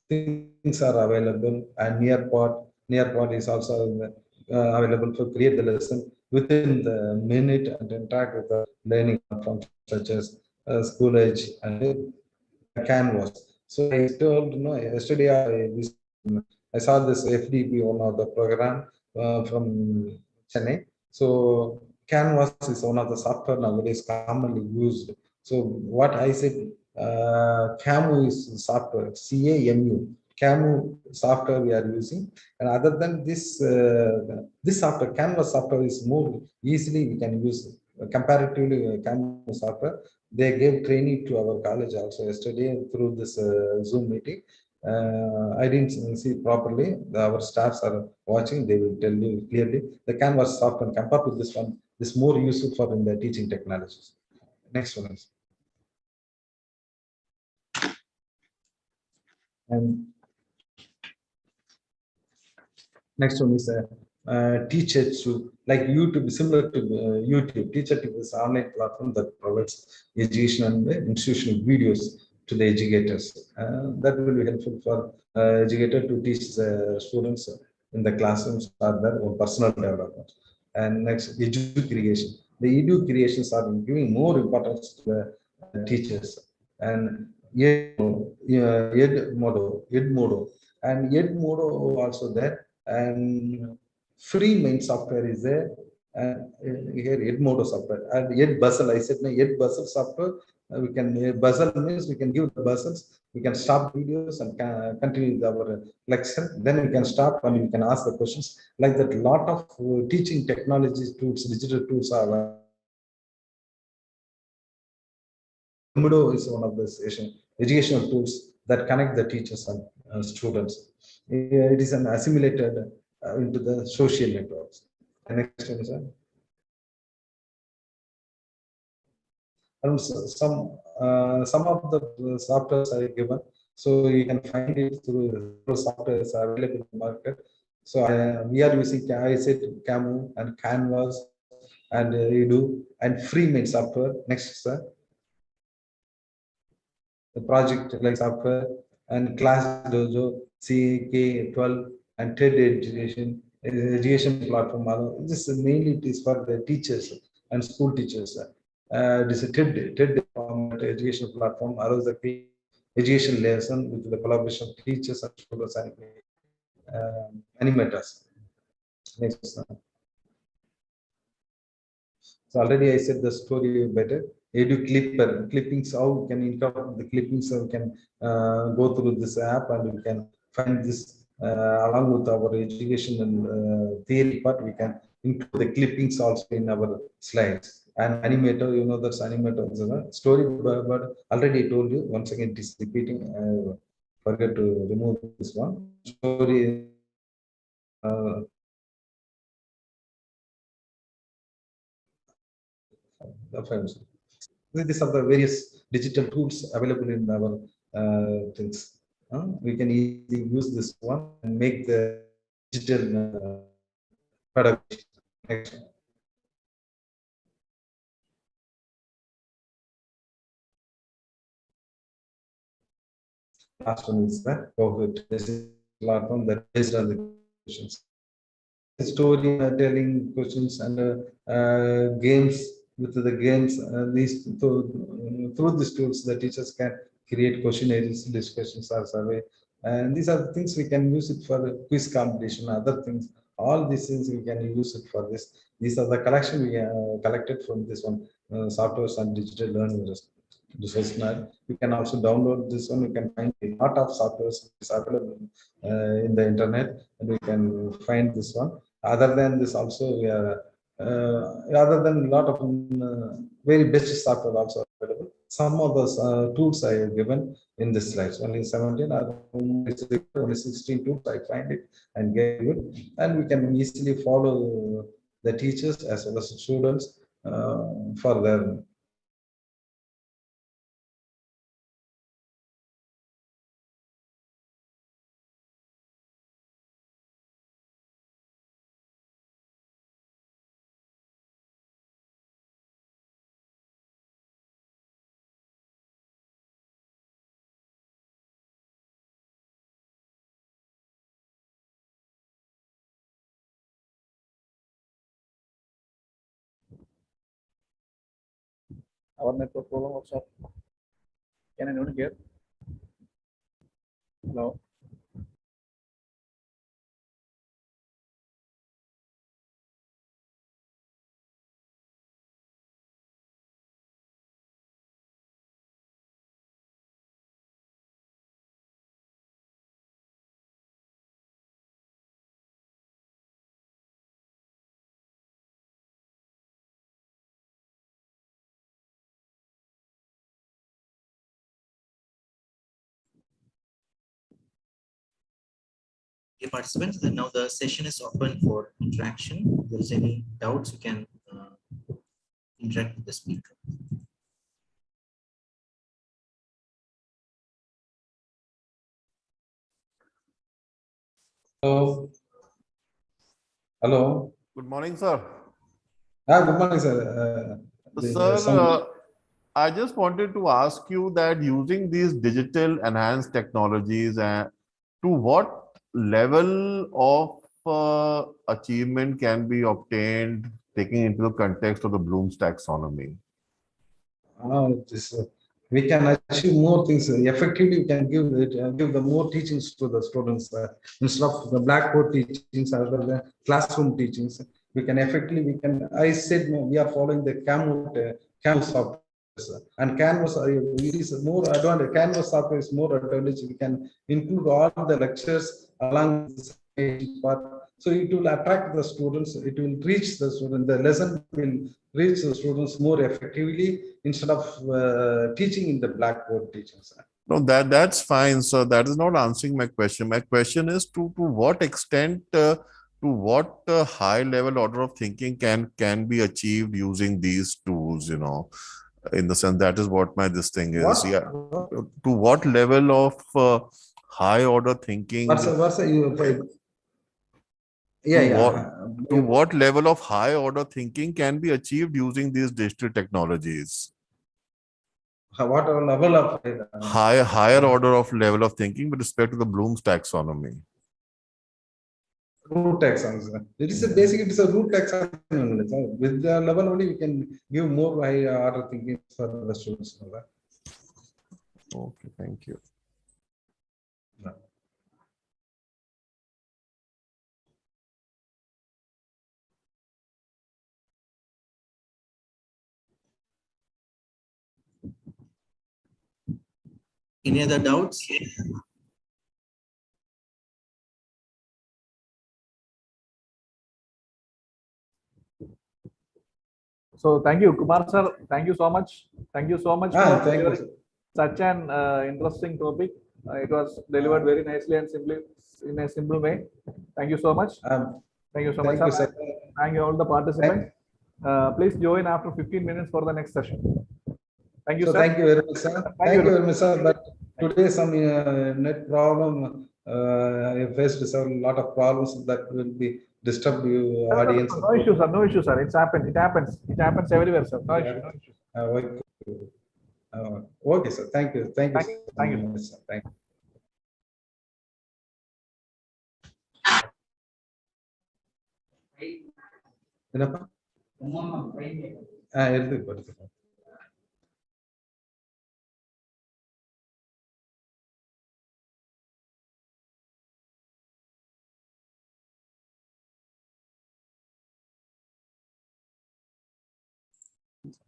things are available. And nearpod is also available to create the lesson within the minute and interact with the learning platforms such as Schoolage and Canvas. So I told, yesterday I saw this FDP, one of the program from Chennai. So Canvas is one of the software nowadays commonly used. So what I said, CAMU is software, CAMU. CAMU software we are using, and other than this, this software, Canvas software, is more easily we can use comparatively Canvas software. They gave training to our college also yesterday through this Zoom meeting. I didn't see properly. Our staffs are watching. They will tell you clearly. The Canvas software compared with this one is more useful for in the teaching technologies. Next one is. And next one is teacher to like YouTube, similar to YouTube. Teacher Tip is an online platform that provides education and institutional videos to the educators. That will be helpful for educator to teach the students in the classrooms or their own personal development. And next, edu creation. The edu creations are giving more importance to the teachers. And Edmodo, and Edmodo also there, and free main software is there. And here Edmodo software and Edbustle. I said no, Edbustle software. We can Bustle means we can give the bustles. We can stop videos and can continue our lecture. Then we can stop and we can ask the questions. Like that, lot of teaching technologies tools, digital tools are. Edmodo is one of the session. educational tools that connect the teachers and students. It is an assimilated into the social networks. Next one, sir. And some of the softwares are given, so you can find it through softwares available in the market. So we are using, I said, Camu and Canvas and Edu and free-made software. Next, sir. The project like software and Class Dojo, CK12 and TED education platform. This is mainly it is for the teachers and school teachers. This is TED education platform allows the education lesson with the collaboration of teachers and students and animators. Next. So already I said the story better. Edu clippings, how we can include the clippings, so we can go through this app and we can find this along with our education and theory part, we can include the clippings also in our slides. And animator, you know, that's animator story, but already I told you, once again it is repeating. Forget to remove this one. Story. These are the various digital tools available in our things. We can easily use this one and make the digital product. Next. Last one is that platform that based on the questions. Storytelling questions and games with the games. Through these tools, the teachers can create questionnaires, discussions, or survey, and these are the things we can use it for quiz competition, other things. All these things we can use it for this. These are the collection we collected from this one, softwares and digital learning resource. You can also download this one. You can find a lot of softwares available in the internet, and we can find this one. Other than this, also we are other than a lot of very best software also available. Some of those tools I have given in this slides. Only 17 or only 16 tools I find it and gave it, and we can easily follow the teachers as well as the students for their. Our network problem also. Can anyone hear? Hello. Dear participants, then now the session is open for interaction. If there is any doubts, you can interact with the speaker. Hello. Hello. Good morning, sir. Good morning, sir. Sir, I just wanted to ask you that using these digital enhanced technologies, to what level of achievement can be obtained taking into the context of the Bloom's taxonomy? We can achieve more things effectively. We can give the more teachings to the students instead of the blackboard teachings or the classroom teachings. We can effectively. I said we are following the Canvas software, and Canvas it is more advanced. Canvas software is more advanced. We can include all the lectures along this part. So it will attract the students. It will reach the student. The lesson will reach the students more effectively instead of teaching in the blackboard teachings. No, that's fine. So that is not answering my question. My question is to what extent, to what high level order of thinking can be achieved using these tools, in the sense that is what my this thing is. What? Yeah. To what level of high order thinking, What's the, to yeah, what yeah. to what level of high order thinking can be achieved using these digital technologies? What level of Higher order of level of thinking with respect to the Bloom's taxonomy. root taxonomy? It is a basic, it is a root taxonomy only. So with the level only, we can give more high order thinking for the students. Okay, thank you. Any other doubts? So thank you, Kumar sir. Thank you so much. Thank you so much for Thank you, delivering sir. such an interesting topic. It was delivered very nicely and simply in a simple way. Thank you so much. Thank you so much, Thank you, sir. sir. Thank you all the participants. Please join after 15 minutes for the next session. Thank you, So sir. thank you very much, sir. Thank Thank you. you very much, sir. But today some net problem. I faced a lot of problems that will be disturb you audience. No issue, sir. No issue, sir. It's happened. It happens. It happens everywhere, sir. No issue. No issue. Okay. Okay, sir. Thank you. Thank you. Thank you. So much, sir. Thank you. என்னப்பா எடுத்து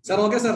Sir, okay, sir.